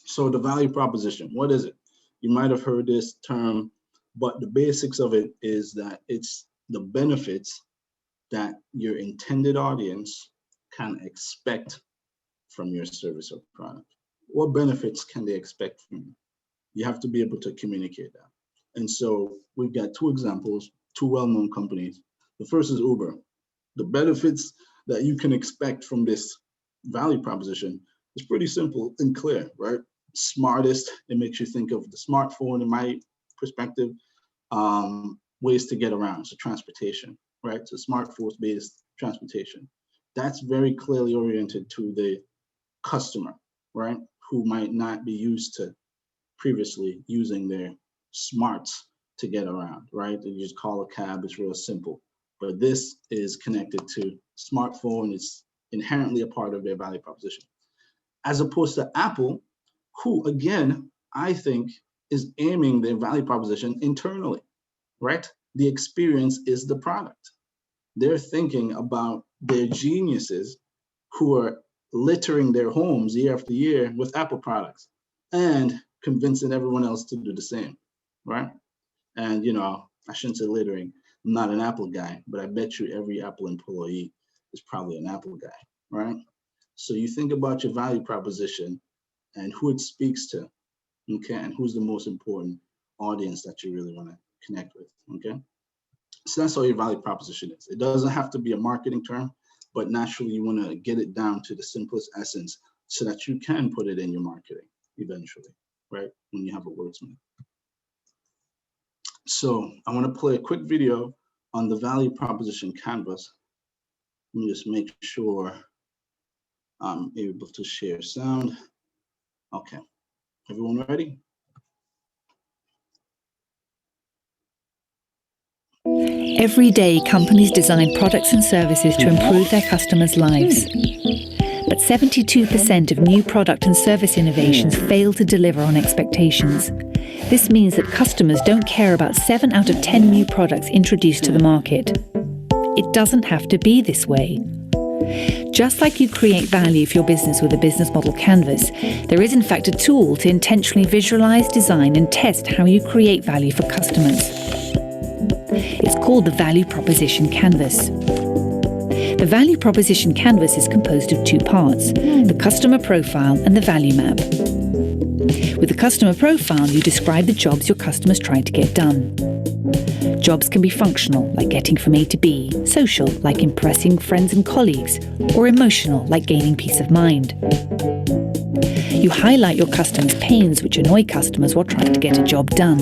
So the value proposition, what is it? You might have heard this term, but the basics of it is that it's the benefits that your intended audience can expect from your service or product. What benefits can they expect from you? You have to be able to communicate that. And so we've got two examples, two well-known companies. The first is Uber. The benefits that you can expect from this value proposition is pretty simple and clear, right? Smartest, it makes you think of the smartphone in my perspective, ways to get around, so transportation, right? So smartphone-based transportation. That's very clearly oriented to the customer, right? Who might not be used to previously using their smarts to get around, right? You just call a cab, it's real simple. But this is connected to smartphone, it's inherently a part of their value proposition. As opposed to Apple, who again, I think is aiming their value proposition internally, right? The experience is the product. They're thinking about their geniuses who are littering their homes year after year with Apple products and convincing everyone else to do the same, right? And, you know, I shouldn't say littering. I'm not an Apple guy, but I bet you every Apple employee is probably an Apple guy, right? So you think about your value proposition and who it speaks to, okay? And who's the most important audience that you really want to connect with, okay? So that's all your value proposition is. It doesn't have to be a marketing term, but naturally you want to get it down to the simplest essence so that you can put it in your marketing eventually, right? When you have a wordsmith. So I want to play a quick video on the value proposition canvas, let me just make sure I'm able to share sound. Okay, everyone ready? Every day, companies design products and services to improve their customers' lives. But 72% of new product and service innovations fail to deliver on expectations. This means that customers don't care about 7 out of 10 new products introduced to the market. It doesn't have to be this way. Just like you create value for your business with a business model canvas, there is in fact a tool to intentionally visualize, design, and test how you create value for customers. It's called the Value Proposition Canvas. The Value Proposition Canvas is composed of 2 parts, the customer profile and the value map. With the customer profile, you describe the jobs your customers try to get done. Jobs can be functional, like getting from A to B, social, like impressing friends and colleagues, or emotional, like gaining peace of mind. You highlight your customers' pains, which annoy customers while trying to get a job done.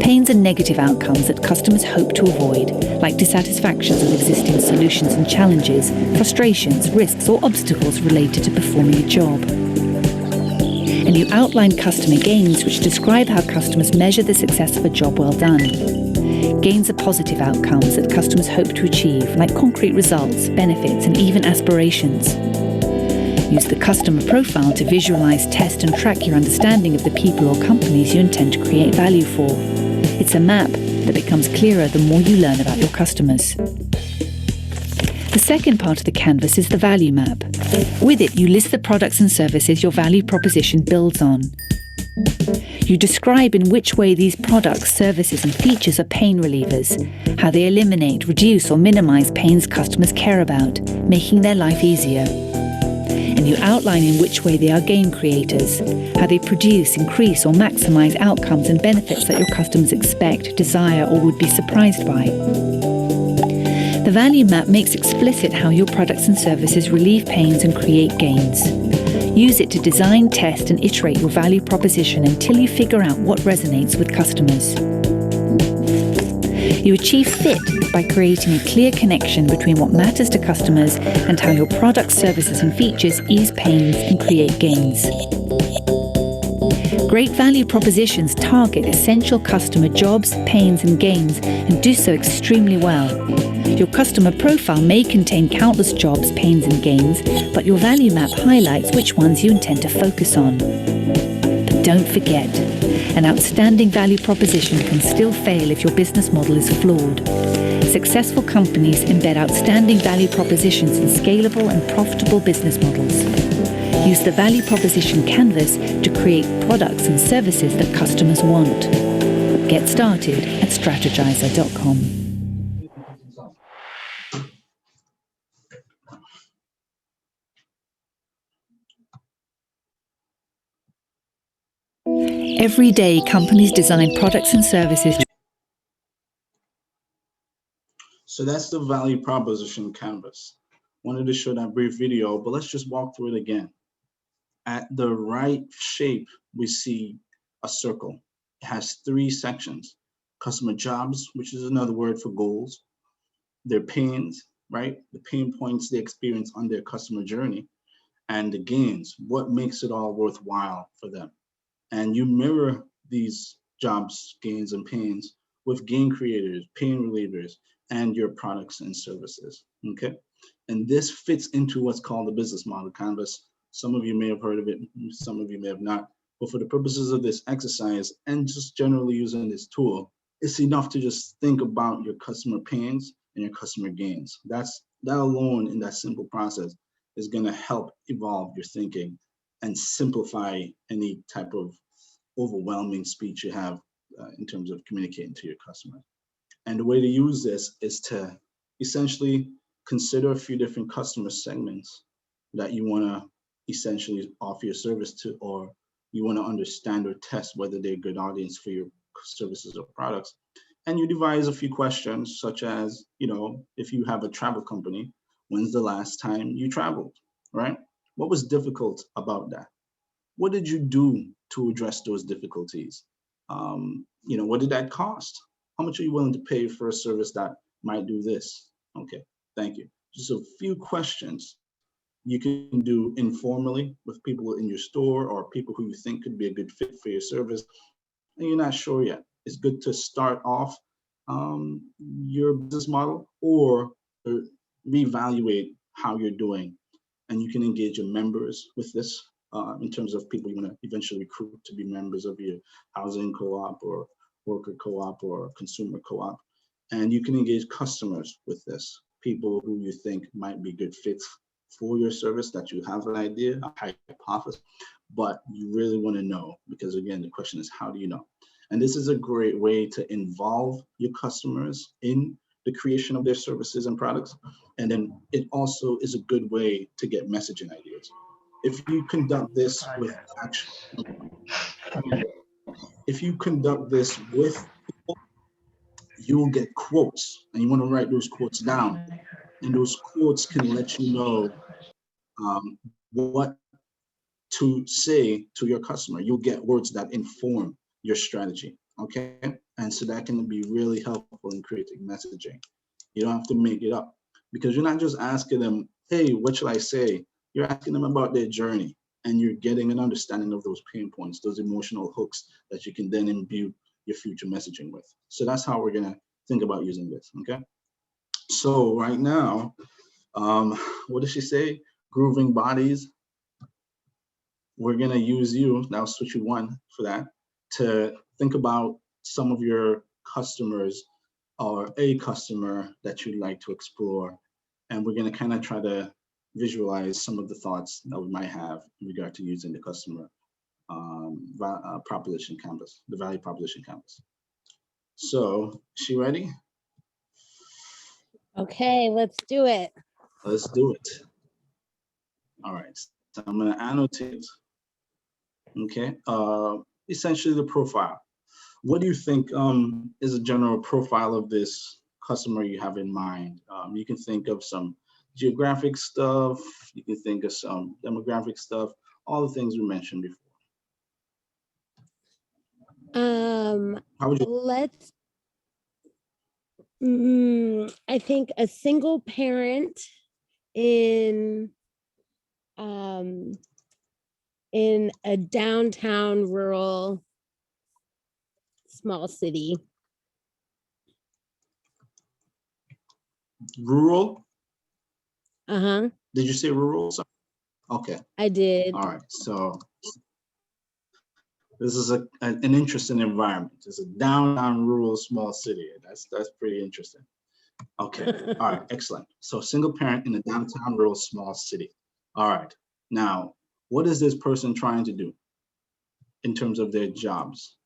Pains are negative outcomes that customers hope to avoid, like dissatisfactions with existing solutions and challenges, frustrations, risks, or obstacles related to performing a job. And you outline customer gains, which describe how customers measure the success of a job well done. Gains are positive outcomes that customers hope to achieve, like concrete results, benefits, and even aspirations. Use the customer profile to visualize, test, and track your understanding of the people or companies you intend to create value for. It's a map that becomes clearer the more you learn about your customers. The second part of the canvas is the value map. With it, you list the products and services your value proposition builds on. You describe in which way these products, services, and features are pain relievers, how they eliminate, reduce, or minimize pains customers care about, making their life easier. And you outline in which way they are gain creators, how they produce, increase, or maximize outcomes and benefits that your customers expect, desire, or would be surprised by. The value map makes explicit how your products and services relieve pains and create gains. Use it to design, test, and iterate your value proposition until you figure out what resonates with customers. You achieve fit by creating a clear connection between what matters to customers and how your products, services, and features ease pains and create gains. Great value propositions target essential customer jobs, pains, and gains, and do so extremely well. Your customer profile may contain countless jobs, pains, and gains, but your value map highlights which ones you intend to focus on. But don't forget, an outstanding value proposition can still fail if your business model is flawed. Successful companies embed outstanding value propositions in scalable and profitable business models. Use the value proposition canvas to create products and services that customers want. Get started at strategizer.com. Every day, companies design products and services. So that's the value proposition canvas. Wanted to show that brief video, but let's just walk through it again. At the right shape, we see a circle. It has 3 sections: customer jobs, which is another word for goals, their pains, right? The pain points they experience on their customer journey, and the gains, what makes it all worthwhile for them. And you mirror these jobs, gains, and pains with gain creators, pain relievers, and your products and services, okay? And this fits into what's called the business model canvas. Some of you may have heard of it, some of you may have not, but for the purposes of this exercise and just generally using this tool, it's enough to just think about your customer pains and your customer gains. That alone in that simple process is gonna help evolve your thinking and simplify any type of overwhelming speech you have in terms of communicating to your customer. And the way to use this is to essentially consider a few different customer segments that you want to essentially offer your service to, or you want to understand or test whether they're a good audience for your services or products. And you devise a few questions such as, you know, if you have a travel company, when's the last time you traveled, right? What was difficult about that? What did you do to address those difficulties? You know, what did that cost? How much are you willing to pay for a service that might do this? Okay, thank you. Just a few questions you can do informally with people in your store or people who you think could be a good fit for your service, and you're not sure yet. It's good to start off your business model or reevaluate how you're doing. And you can engage your members with this in terms of people you want to eventually recruit to be members of your housing co-op or worker co-op or consumer co-op. And you can engage customers with this, people who you think might be good fits for your service, that you have an idea, a hypothesis, but you really want to know, because again, the question is, how do you know? And this is a great way to involve your customers in the creation of their services and products. And then it also is a good way to get messaging ideas. If you conduct this with action, if you conduct this with people, you will get quotes, and you want to write those quotes down. And those quotes can let you know what to say to your customer. You'll get words that inform your strategy, okay? And so that can be really helpful in creating messaging. You don't have to make it up, because you're not just asking them, hey, what should I say? You're asking them about their journey, and you're getting an understanding of those pain points, those emotional hooks that you can then imbue your future messaging with. So that's how we're gonna think about using this, okay? So right now, what does she say? Grooving bodies. We're gonna use you, now switch you one for that, to think about some of your customers or a customer that you'd like to explore. And we're gonna kind of try to visualize some of the thoughts that we might have in regard to using the customer proposition canvas, the value proposition canvas. So, is she ready? Okay, let's do it. Let's do it. All right, so I'm gonna annotate, okay? Essentially the profile. What do you think is a general profile of this customer you have in mind? You can think of some geographic stuff, you can think of some demographic stuff, all the things we mentioned before. How would you? Let's, I think a single parent in a downtown rural small city. Rural? Uh-huh. Did you say rural? Okay. I did. All right, so this is an interesting environment. It's a downtown rural small city. That's pretty interesting. Okay, all right, excellent. So single parent in a downtown rural small city. All right, now, what is this person trying to do in terms of their jobs?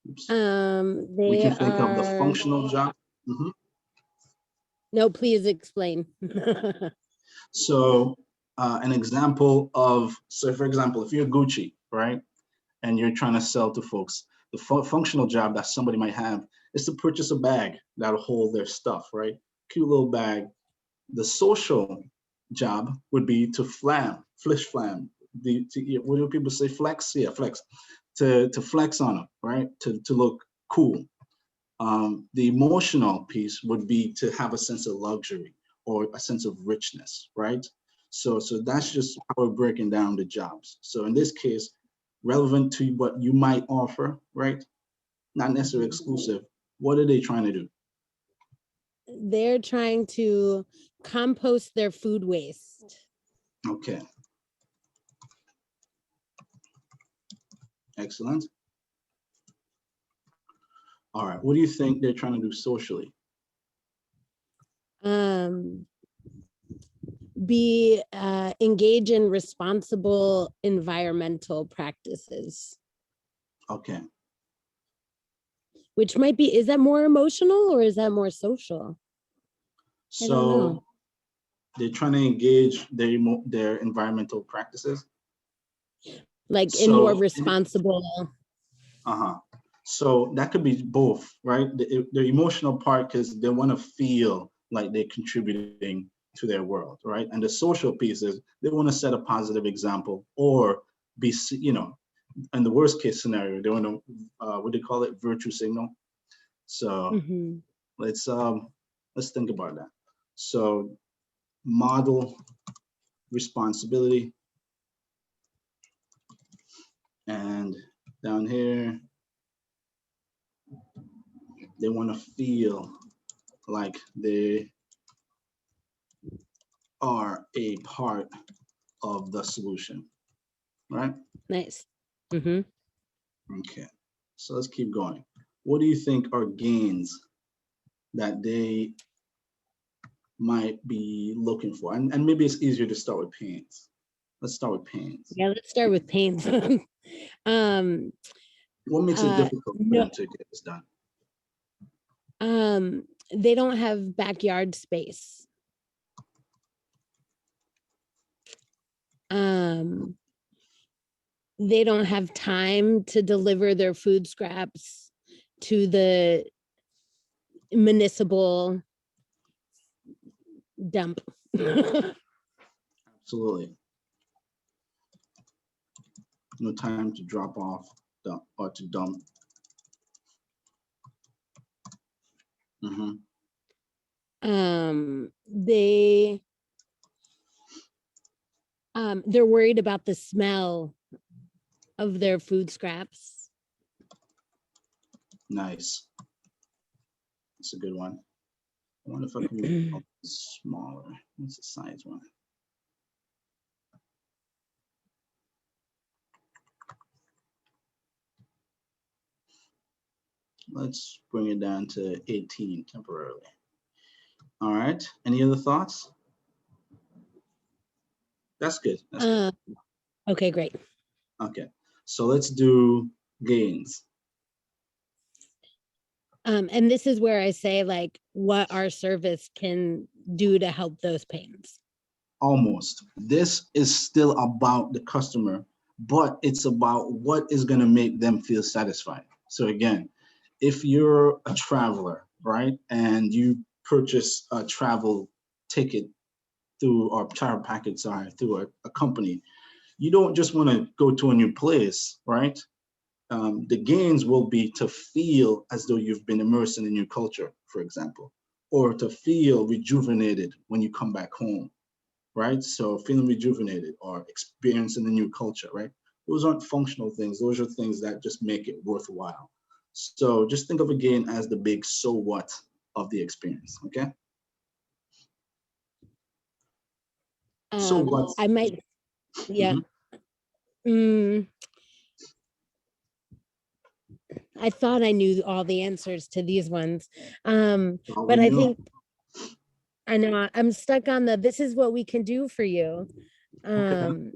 Oops. We can think of the functional job. Mm-hmm. No, please explain. So an example of, so for example, if you're Gucci, right? And you're trying to sell to folks, the functional job that somebody might have is to purchase a bag that'll hold their stuff, right? Cute little bag. The social job would be to flesh flam. What do people say? Flex? Yeah, flex. To flex on them, right? To look cool. The emotional piece would be to have a sense of luxury or a sense of richness, right? So that's just how we're breaking down the jobs. So in this case, relevant to what you might offer, right? Not necessarily exclusive. What are they trying to do? They're trying to compost their food waste. Okay. Excellent. All right, what do you think they're trying to do socially? Engage in responsible environmental practices. Okay. Which might be, is that more emotional or is that more social? So they're trying to engage their environmental practices. Like in more responsible. Uh-huh. So that could be both, right? The emotional part, because they want to feel like they're contributing to their world, right? And the social piece is they want to set a positive example or be, in the worst case scenario, they want to, what do you call it? Virtue signal. So let's think about that. So model responsibility, and down here they want to feel like they are a part of the solution, right? Nice. Okay, so let's keep going. What do you think are gains that they might be looking for? And maybe it's easier to start with pains. Let's start with pains. Yeah, let's start with pains. What makes it difficult for them to get this done? They don't have backyard space. They don't have time to deliver their food scraps to the municipal dump. Absolutely. No time to drop off or to dump. They're worried about the smell of their food scraps. Nice. That's a good one. I wonder if I can make it smaller. What's the size one? Let's bring it down to 18 temporarily. All right. Any other thoughts? That's good. That's good. Okay, great. Okay. So let's do gains. And this is where I say, like, what our service can do to help those pains. Almost. This is still about the customer, but it's about what is going to make them feel satisfied. So again, if you're a traveler, right, and you purchase a travel ticket through, or travel package, sorry, through a company, you don't just want to go to a new place, right? The gains will be to feel as though you've been immersed in a new culture, for example, or to feel rejuvenated when you come back home, right? So feeling rejuvenated or experiencing a new culture, right? Those aren't functional things. Those are things that just make it worthwhile. So just think of a gain as the big so what of the experience, okay? So what? I might, yeah. I thought I knew all the answers to these ones. But I think, I know I'm stuck on this is what we can do for you. Okay.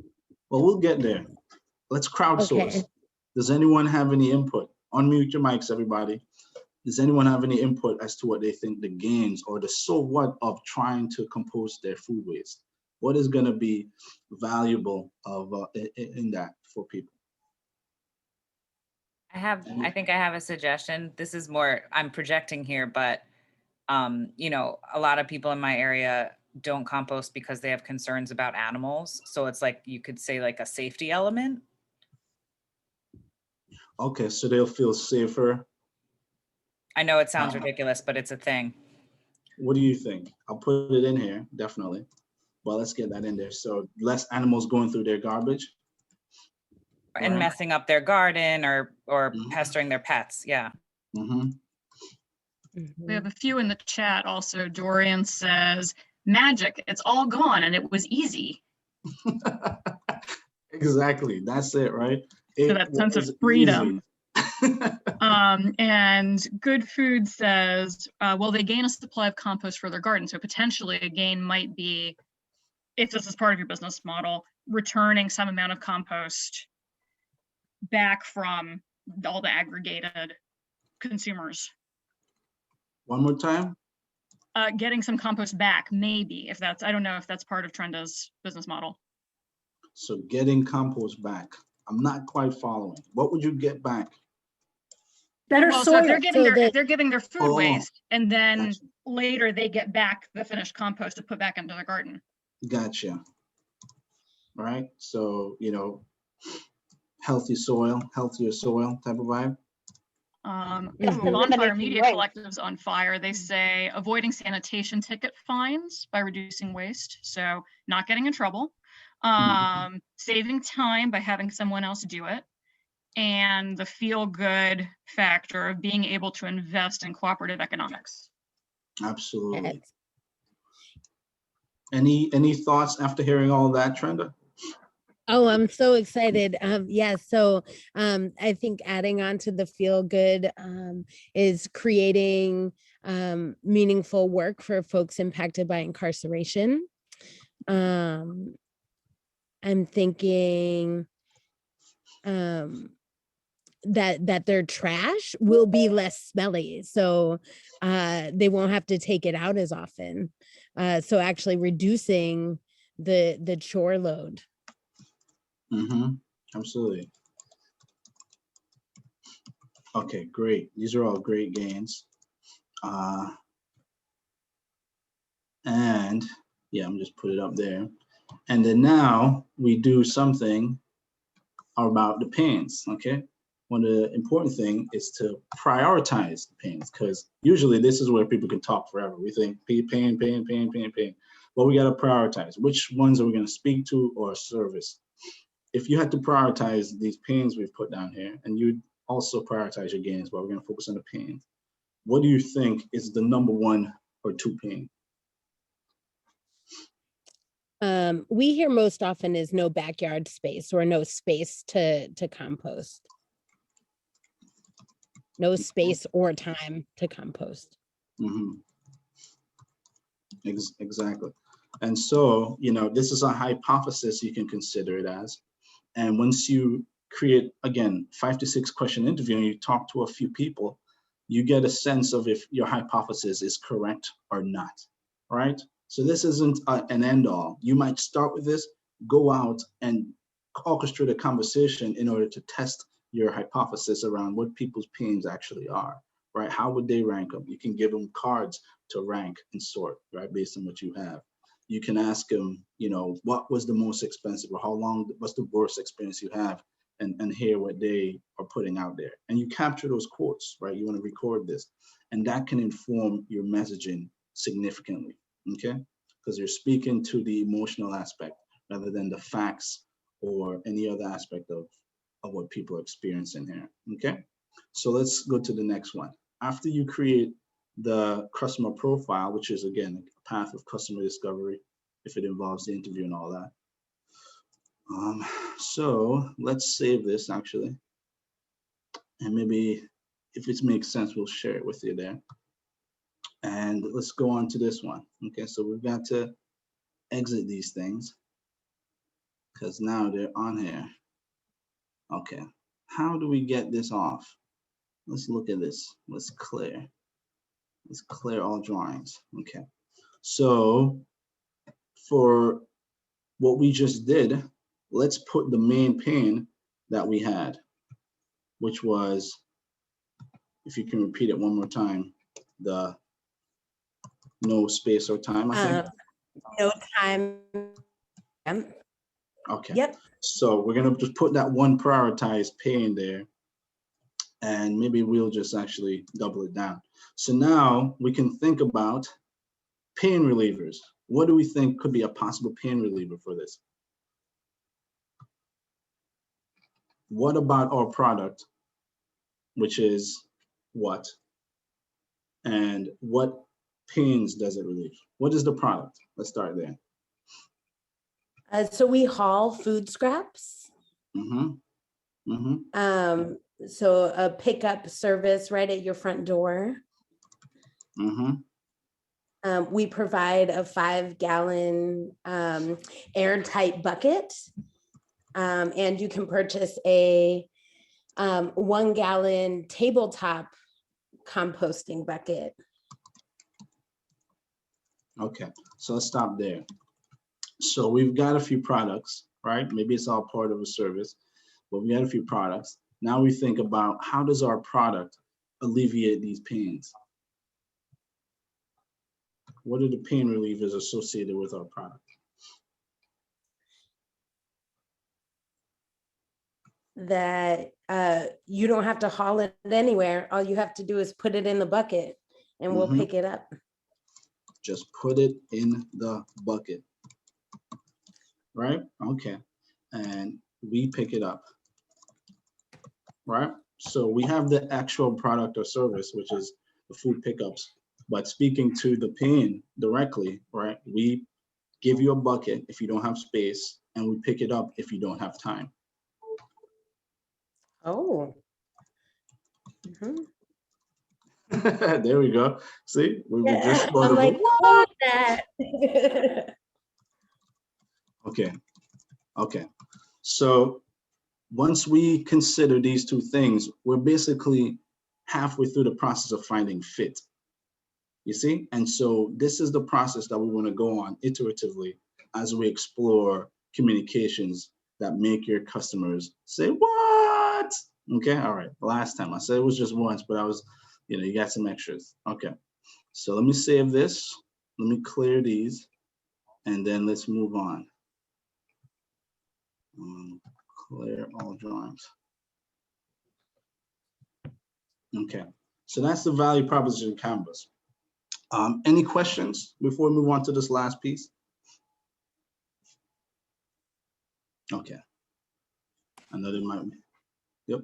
Well, we'll get there. Let's crowdsource. Okay. Does anyone have any input? Unmute your mics, everybody. Does anyone have any input as to what they think the gains or the so what of trying to compost their food waste? What is going to be valuable of in that for people? I think I have a suggestion. This is more, I'm projecting here, but you know, a lot of people in my area don't compost because they have concerns about animals. So it's like, you could say like a safety element. Okay, so they'll feel safer. I know it sounds ridiculous, but it's a thing. What do you think? I'll put it in here, definitely. Well, let's get that in there. So less animals going through their garbage. And right? Messing up their garden or pestering their pets, yeah. We have a few in the chat also. Dorian says, magic, it's all gone and it was easy. Exactly, that's it, right? So that sense of freedom. And Good Food says, well, they gain a supply of compost for their garden. So potentially a gain might be, if this is part of your business model, returning some amount of compost back from all the aggregated consumers. One more time. Getting some compost back, maybe, if that's, I don't know if that's part of Trenda's business model. So getting compost back. I'm not quite following. What would you get back? Better Well, soil. so if they're giving So if they're giving their food waste and then Gotcha. later they get back the finished compost to put back into their garden. Gotcha. Right. So, you know, healthy soil, healthier soil type of vibe. Bonfire Media Collective's on fire. They say avoiding sanitation ticket fines by reducing waste, so not getting in trouble, saving time by having someone else do it, and the feel-good factor of being able to invest in cooperative economics. Absolutely. Any thoughts after hearing all that, Trenda? Oh, I'm so excited. So I think adding on to the feel good is creating meaningful work for folks impacted by incarceration. I'm thinking that their trash will be less smelly, so they won't have to take it out as often. So actually reducing the chore load. Absolutely. Okay, great. These are all great gains. And yeah, I'm just put it up there. And then now we do something about the pains, okay? One of the important thing is to prioritize the pains, because usually this is where people can talk forever. We think pain. But we gotta prioritize. Which ones are we gonna speak to or service? If you had to prioritize these pains we've put down here, and you also prioritize your gains, but we're gonna focus on the pains. What do you think is the number 1 or 2 pain? We hear most often is no backyard space or no space to compost. No space or time to compost. Exactly. And so, you know, this is a hypothesis you can consider it as. And once you create, again, 5 to 6 question interview and you talk to a few people, you get a sense of if your hypothesis is correct or not, right? So this isn't an end all. You might start with this, go out and orchestrate a conversation in order to test your hypothesis around what people's pains actually are, right? How would they rank them? You can give them cards to rank and sort, right? Based on what you have. You can ask them, you know, what was the most expensive or how long, what's the worst experience you have, and hear what they are putting out there. And you capture those quotes, right? You want to record this, and that can inform your messaging significantly, okay? Because you're speaking to the emotional aspect rather than the facts or any other aspect of what people are experiencing here, okay? So let's go to the next one. After you create the customer profile, which is again, a path of customer discovery, if it involves the interview and all that. So let's save this actually. And maybe if it makes sense, we'll share it with you there. And let's go on to this one. Okay, so we've got to exit these things because now they're on here. Okay, how do we get this off? Let's look at this. Let's clear all drawings. Okay, so for what we just did, let's put the main pain that we had, which was, if you can repeat it one more time, the no space or time, I think. No time. Okay. Yep. So we're gonna just put that one prioritized pain there, and maybe we'll just actually double it down. So now we can think about pain relievers. What do we think could be a possible pain reliever for this? What about our product, which is what? And what pains does it relieve? What is the product? Let's start there. So we haul food scraps. So a pickup service right at your front door. We provide a 5-gallon airtight bucket, and you can purchase a 1-gallon tabletop composting bucket. Okay, so let's stop there. So we've got a few products, right? Maybe it's all part of a service, but we got a few products. Now we think about how does our product alleviate these pains? What are the pain relievers associated with our product? that you don't have to haul it anywhere. All you have to do is put it in the bucket and we'll pick it up. Just put it in the bucket, right? Okay, and we pick it up, right? So we have the actual product or service, which is the food pickups. But speaking to the paying directly, right? We give you a bucket if you don't have space, and we pick it up if you don't have time. Oh. There we go. See, we were Yeah, just I'm like, what that? Okay, okay. So once we consider these two things, we're basically halfway through the process of finding fit. You see? And so this is the process that we want to go on iteratively as we explore communications that make your customers say, what? Okay, all right. Last time I said it was just once, but I was, you got some extras. Okay, so let me save this. Let me clear these, and then let's move on. Clear all drawings. Okay, so that's the value proposition canvas. Any questions before we move on to this last piece? Okay, I know there might be. Yep.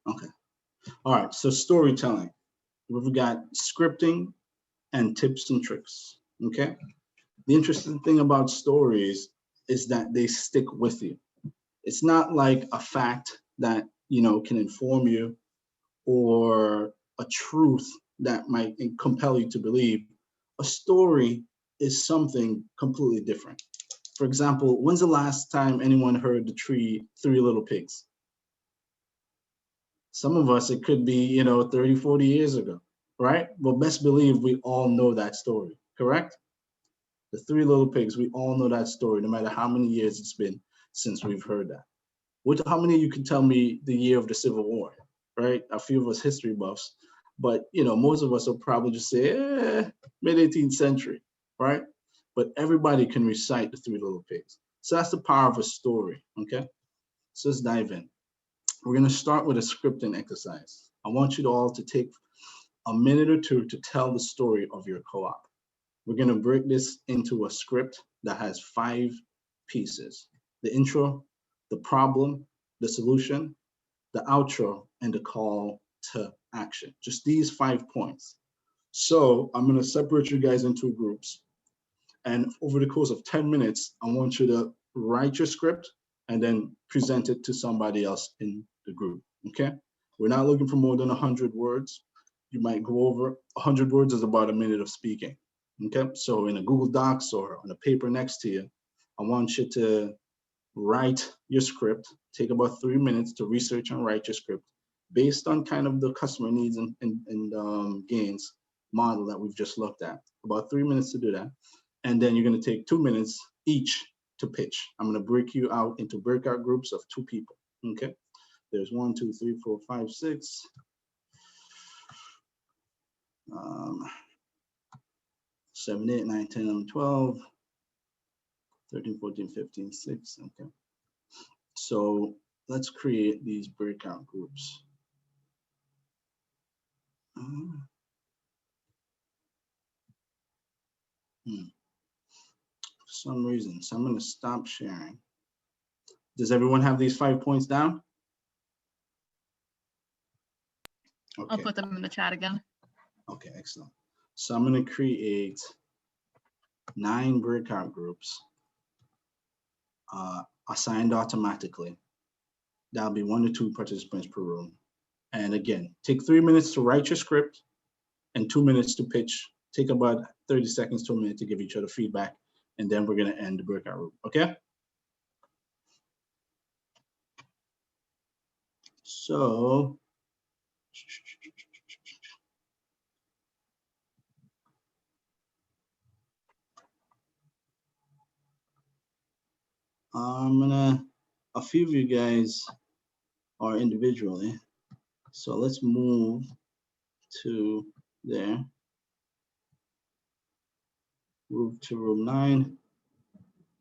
Okay. All right, so storytelling. We've got scripting and tips and tricks. Okay. The interesting thing about stories is that they stick with you. It's not like a fact that can inform you or a truth that might compel you to believe. A story is something completely different. For example, when's the last time anyone heard the Three Little Pigs? Some of us, it could be 30, 40 years ago, right? But best believe we all know that story, correct? The Three Little Pigs, we all know that story, no matter how many years it's been since we've heard that. How many of you can tell me the year of the Civil War, right? A few of us history buffs, but most of us will probably just say, mid-18th century, right? But everybody can recite the Three Little Pigs. So that's the power of a story, okay? So let's dive in. We're gonna start with a scripting exercise. I want you all to take a minute or two to tell the story of your co-op. We're gonna break this into a script that has 5 pieces: the intro, the problem, the solution, the outro, and the call to action. Just these 5 points. So I'm gonna separate you guys into groups. And over the course of 10 minutes, I want you to write your script and then present it to somebody else in the group, okay? We're not looking for more than 100 words. You might go over. 100 words is about a minute of speaking, okay? So in a Google Docs or on a paper next to you, I want you to write your script. Take about 3 minutes to research and write your script based on kind of the customer needs and gains model that we've just looked at. About 3 minutes to do that. And then you're going to take 2 minutes each to pitch. I'm going to break you out into breakout groups of 2 people. Okay. There's 1, 2, 3, 4, 5, 6. 7, 8, 9, 10, 11, 12, 13, 14, 15, 6. Okay. So let's create these breakout groups. For some reason, so I'm going to stop sharing. Does everyone have these 5 points down? Okay. I'll put them in the chat again. Okay, excellent. So I'm going to create 9 breakout groups assigned automatically. That'll be 1 to 2 participants per room. And again, take 3 minutes to write your script and 2 minutes to pitch. Take about 30 seconds to a minute to give each other feedback. And then we're going to end the breakout room. Okay? So a few of you guys are individually. So let's move to there. Move to room 9.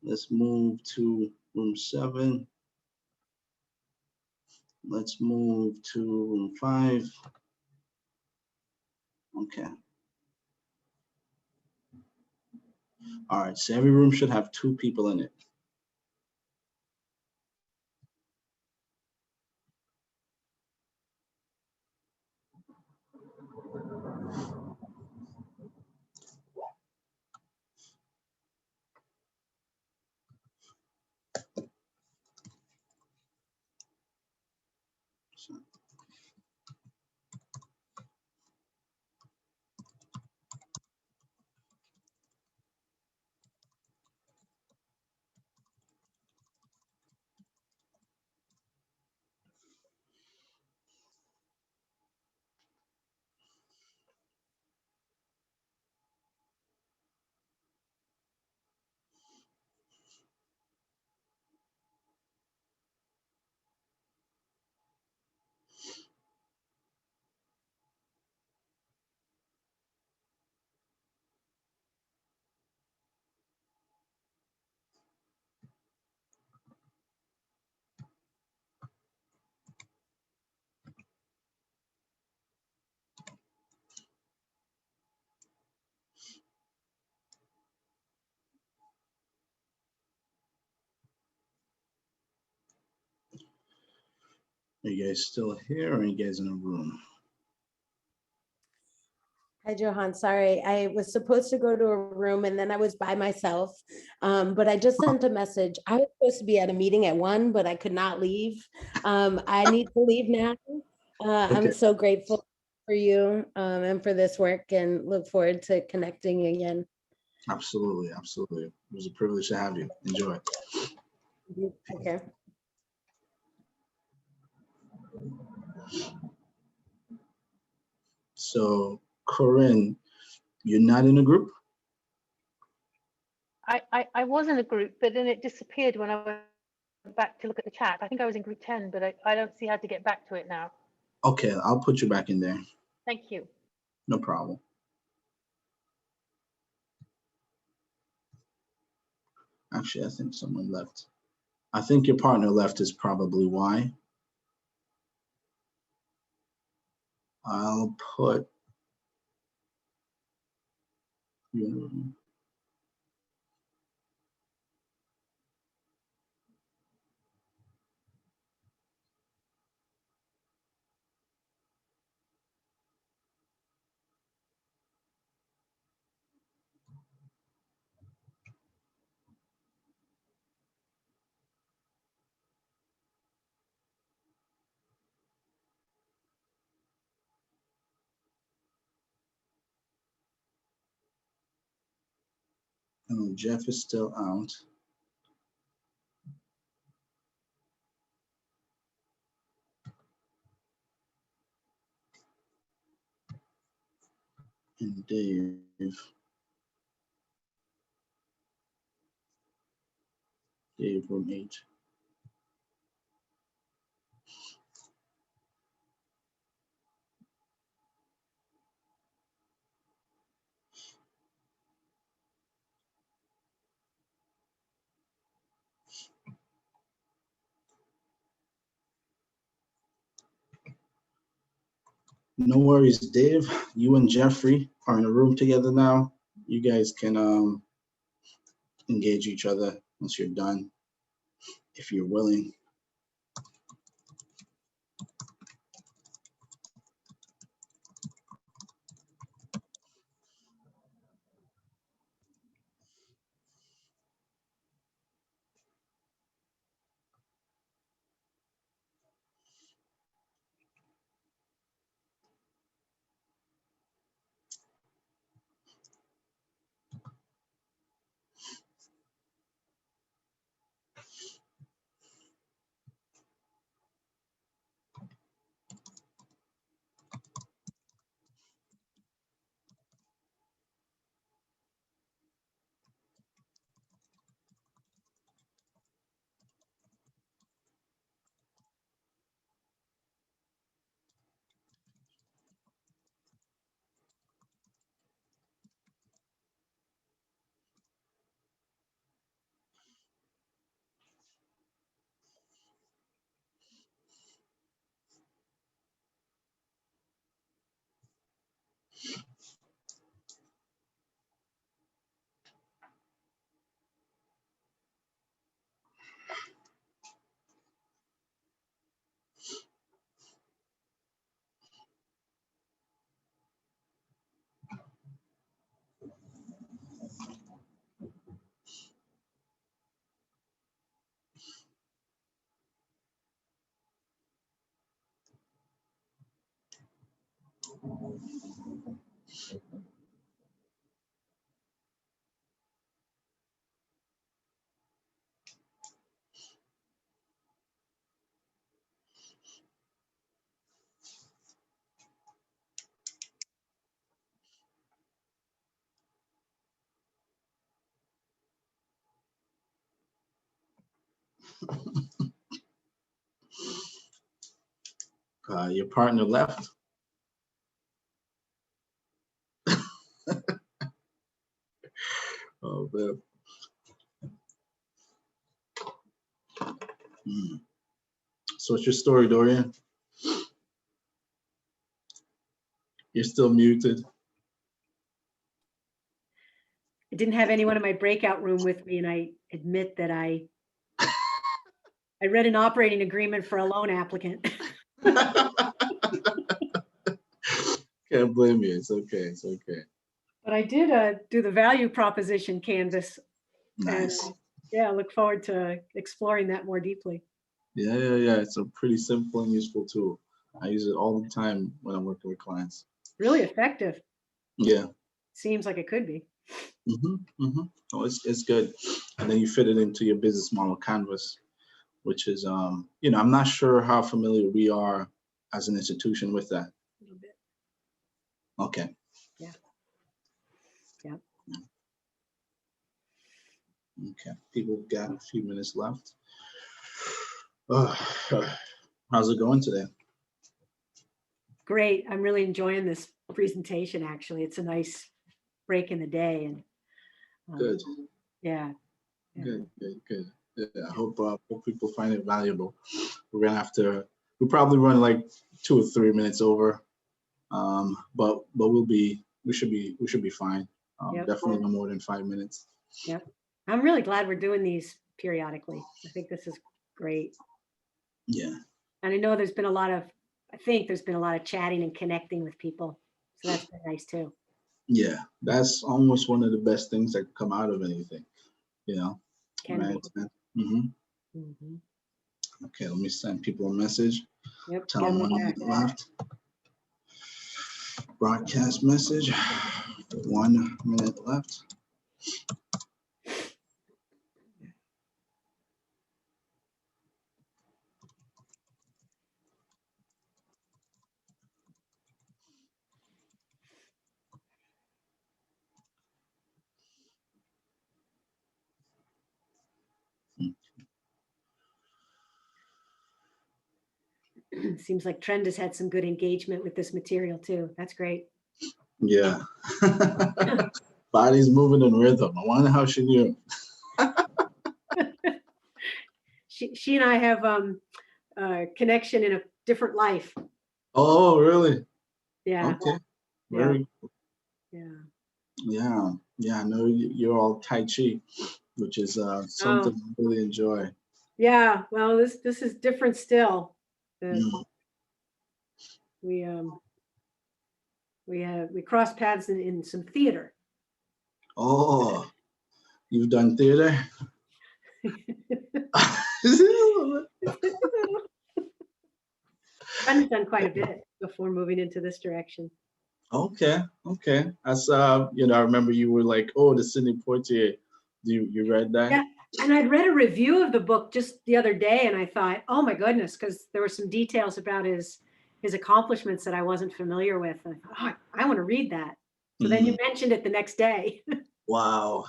Let's move to room 7. Let's move to room 5. Okay. All right, so every room should have 2 people in it. Are you guys still here or are you guys in a room? Hi, Johan. Sorry, I was supposed to go to a room and then I was by myself. But I just sent a message. I was supposed to be at a meeting at 1, but I could not leave. I need to leave now. I'm Okay. so grateful for you and for this work and look forward to connecting again. Absolutely, absolutely. It was a privilege to have you. Enjoy. Okay. So, Corinne, you're not in a group? I was in a group, but then it disappeared when I went back to look at the chat. I think I was in group 10, but I don't see how to get back to it now. Okay, I'll put you back in there. Thank you. No problem. Actually, I think someone left. I think your partner left is probably why. I'll put you in a room. Oh, Jeff is still out. And Dave. Dave, room 8. No worries, Dave. You and Jeffrey are in a room together now. You guys can engage each other once you're done, if you're willing. Your partner left. Oh man. So what's your story, Dorian? You're still muted. I didn't have anyone in my breakout room with me, and I admit that I read an operating agreement for a loan applicant. Can't blame you. It's okay. It's okay. But I did do the value proposition canvas. Nice. And yeah, I look forward to exploring that more deeply. Yeah. It's a pretty simple and useful tool. I use it all the time when I'm working with clients. Really effective. Yeah. Seems like it could be. Oh, it's good. And then you fit it into your business model canvas, which is, I'm not sure how familiar we are as an institution with that. A little bit. Okay. Yeah. Okay. People got a few minutes left. How's it going today? Great. I'm really enjoying this presentation, actually. It's a nice break in the day. And Good. Yeah. Good. Yeah, I hope people find it valuable. We'll probably run like 2 or 3 minutes over, but we should be fine. Yep. Definitely no more than 5 minutes. Yep. I'm really glad we're doing these periodically. I think this is great. Yeah. And I know there's been a lot of chatting and connecting with people. So that's been nice too. Yeah, that's almost one of the best things that come out of anything, Can right? Okay, let me send people a message. Yep. Tell them 1 minute left. Broadcast message. 1 minute left. Seems like Trend has had some good engagement with this material too. That's great. Yeah. Body's moving in rhythm. I wonder how she knew. She and I have a connection in a different life. Oh, really? Yeah. Okay. Very cool. Yeah. Yeah. I know you're all Tai Chi, which is something I really enjoy. Yeah. Well, this is different still. We cross paths in some theater. Oh, you've done theater? I've done quite a bit before moving into this direction. Okay. That's I remember you were like, oh, the Sidney Poitier. You read that? Yeah, and I'd read a review of the book just the other day, and I thought, oh my goodness, because there were some details about his accomplishments that I wasn't familiar with. And I thought, oh, I want to read that. So then you mentioned it the next day. Wow.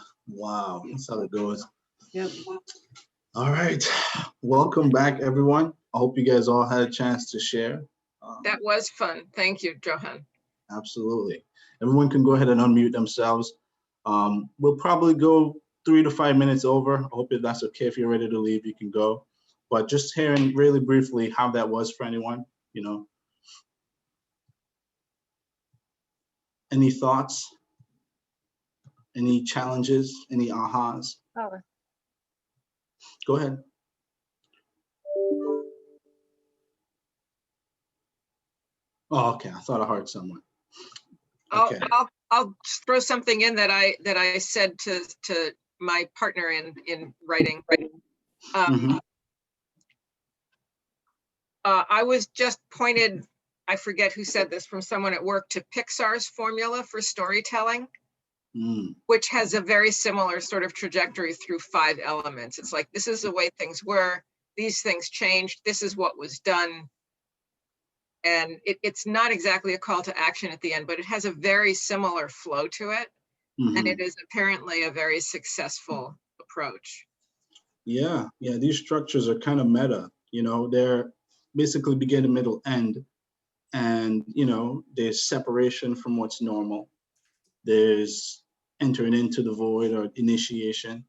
That's how it goes. Yep. All right. Welcome back, everyone. I hope you guys all had a chance to share. That was fun. Thank you, Johan. Absolutely. Everyone can go ahead and unmute themselves. We'll probably go 3 to 5 minutes over. I hope that's okay. If you're ready to leave, you can go. But just hearing really briefly how that was for anyone, Any thoughts? Any challenges? Any ahas? Oh, Go ahead. Oh, okay. I thought I heard someone. Okay. I'll throw something in that I said to my partner in writing. I was just pointed, I forget who said this, from someone at work, to Pixar's formula for storytelling, which has a very similar sort of trajectory through 5 elements. It's like, this is the way things were, these things changed, this is what was done. And it's not exactly a call to action at the end, but it has a very similar flow to it. And it is apparently a very successful approach. Yeah, these structures are kind of meta, they're basically beginning, middle, end. And, there's separation from what's normal. There's entering into the void or initiation.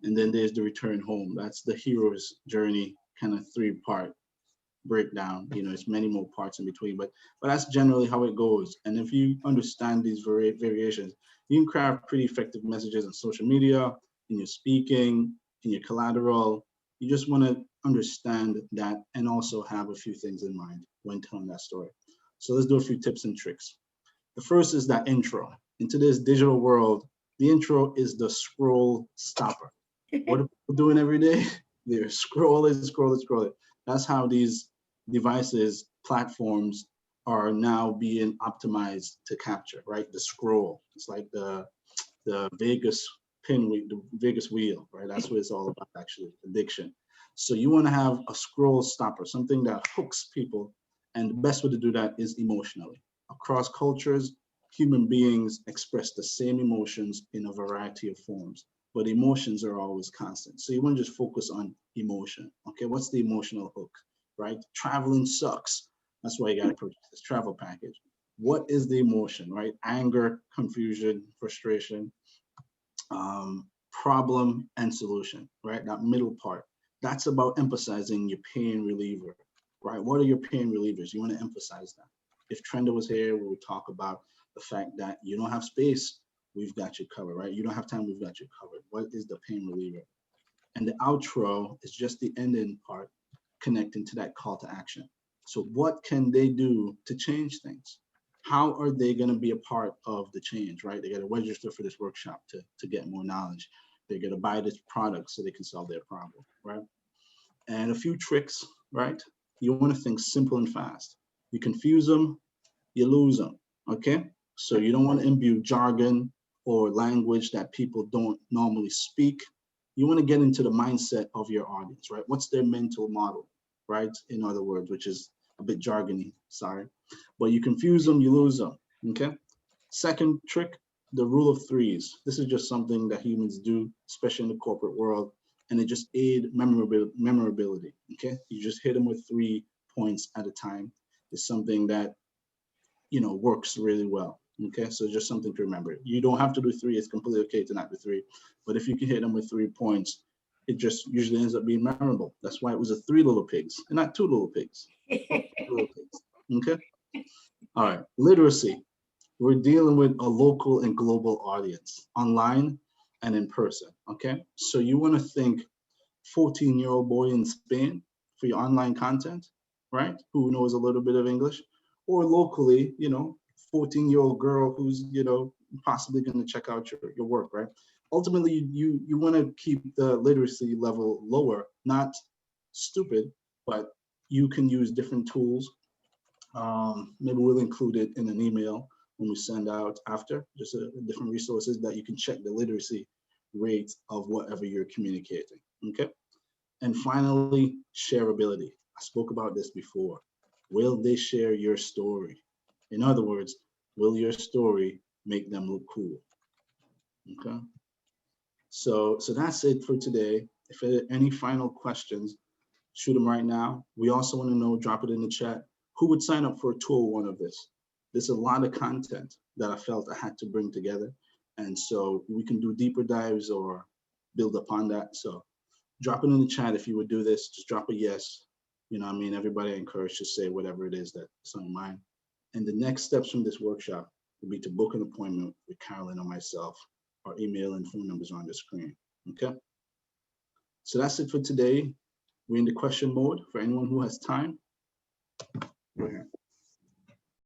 And then there's the return home. That's the hero's journey, kind of 3-part breakdown. It's many more parts in between, but that's generally how it goes. And if you understand these variations, you can craft pretty effective messages on social media, in your speaking, in your collateral. You just want to understand that and also have a few things in mind when telling that story. So let's do a few tips and tricks. The first is that intro. Into this digital world, the intro is the scroll stopper. What are people doing every day? They're scrolling. That's how these devices, platforms are now being optimized to capture, right? The scroll. It's like the Vegas pinwheel, the Vegas wheel, right? That's what it's all about, actually, addiction. So you want to have a scroll stopper, something that hooks people. And the best way to do that is emotionally. Across cultures, human beings express the same emotions in a variety of forms, but emotions are always constant. So you want to just focus on emotion. Okay, what's the emotional hook, right? Traveling sucks. That's why you got to purchase this travel package. What is the emotion, right? Anger, confusion, frustration, problem and solution, right? That middle part. That's about emphasizing your pain reliever, right? What are your pain relievers? You want to emphasize that. If Trenda was here, we would talk about the fact that you don't have space, we've got you covered, right? You don't have time, we've got you covered. What is the pain reliever? And the outro is just the ending part connecting to that call to action. So what can they do to change things? How are they going to be a part of the change, right? They got to register for this workshop to get more knowledge. They're going to buy this product so they can solve their problem, right? And a few tricks, right? You want to think simple and fast. You confuse them, you lose them, okay? So you don't want to imbue jargon or language that people don't normally speak. You want to get into the mindset of your audience, right? What's their mental model, right? In other words, which is a bit jargony, sorry. But you confuse them, you lose them, okay? Second trick, the rule of 3s. This is just something that humans do, especially in the corporate world, and it just aid memorability, okay? You just hit them with 3 points at a time. It's something that, works really well, okay? So just something to remember. You don't have to do 3, it's completely okay to not do 3, but if you can hit them with 3 points, it just usually ends up being memorable. That's why it was a 3 little pigs and not 2 little pigs. 2 little pigs, okay? All right, literacy. We're dealing with a local and global audience, online and in person, okay? So you want to think 14-year-old boy in Spain for your online content, right? Who knows a little bit of English, or locally, 14-year-old girl who's, possibly going to check out your work, right? Ultimately, you want to keep the literacy level lower, not stupid, but you can use different tools. Maybe we'll include it in an email when we send out after, just different resources that you can check the literacy rate of whatever you're communicating, okay? And finally, shareability. I spoke about this before. Will they share your story? In other words, will your story make them look cool? Okay. So that's it for today. If there are any final questions, shoot them right now. We also want to know, drop it in the chat, who would sign up for a 201 of this? There's a lot of content that I felt I had to bring together. And so we can do deeper dives or build upon that. So drop it in the chat if you would do this. Just drop a yes. Everybody encouraged to say whatever it is that's on your mind. And the next steps from this workshop would be to book an appointment with Carolyn or myself. Our email and phone numbers are on the screen. Okay. So that's it for today. We're in the question mode for anyone who has time. Go ahead.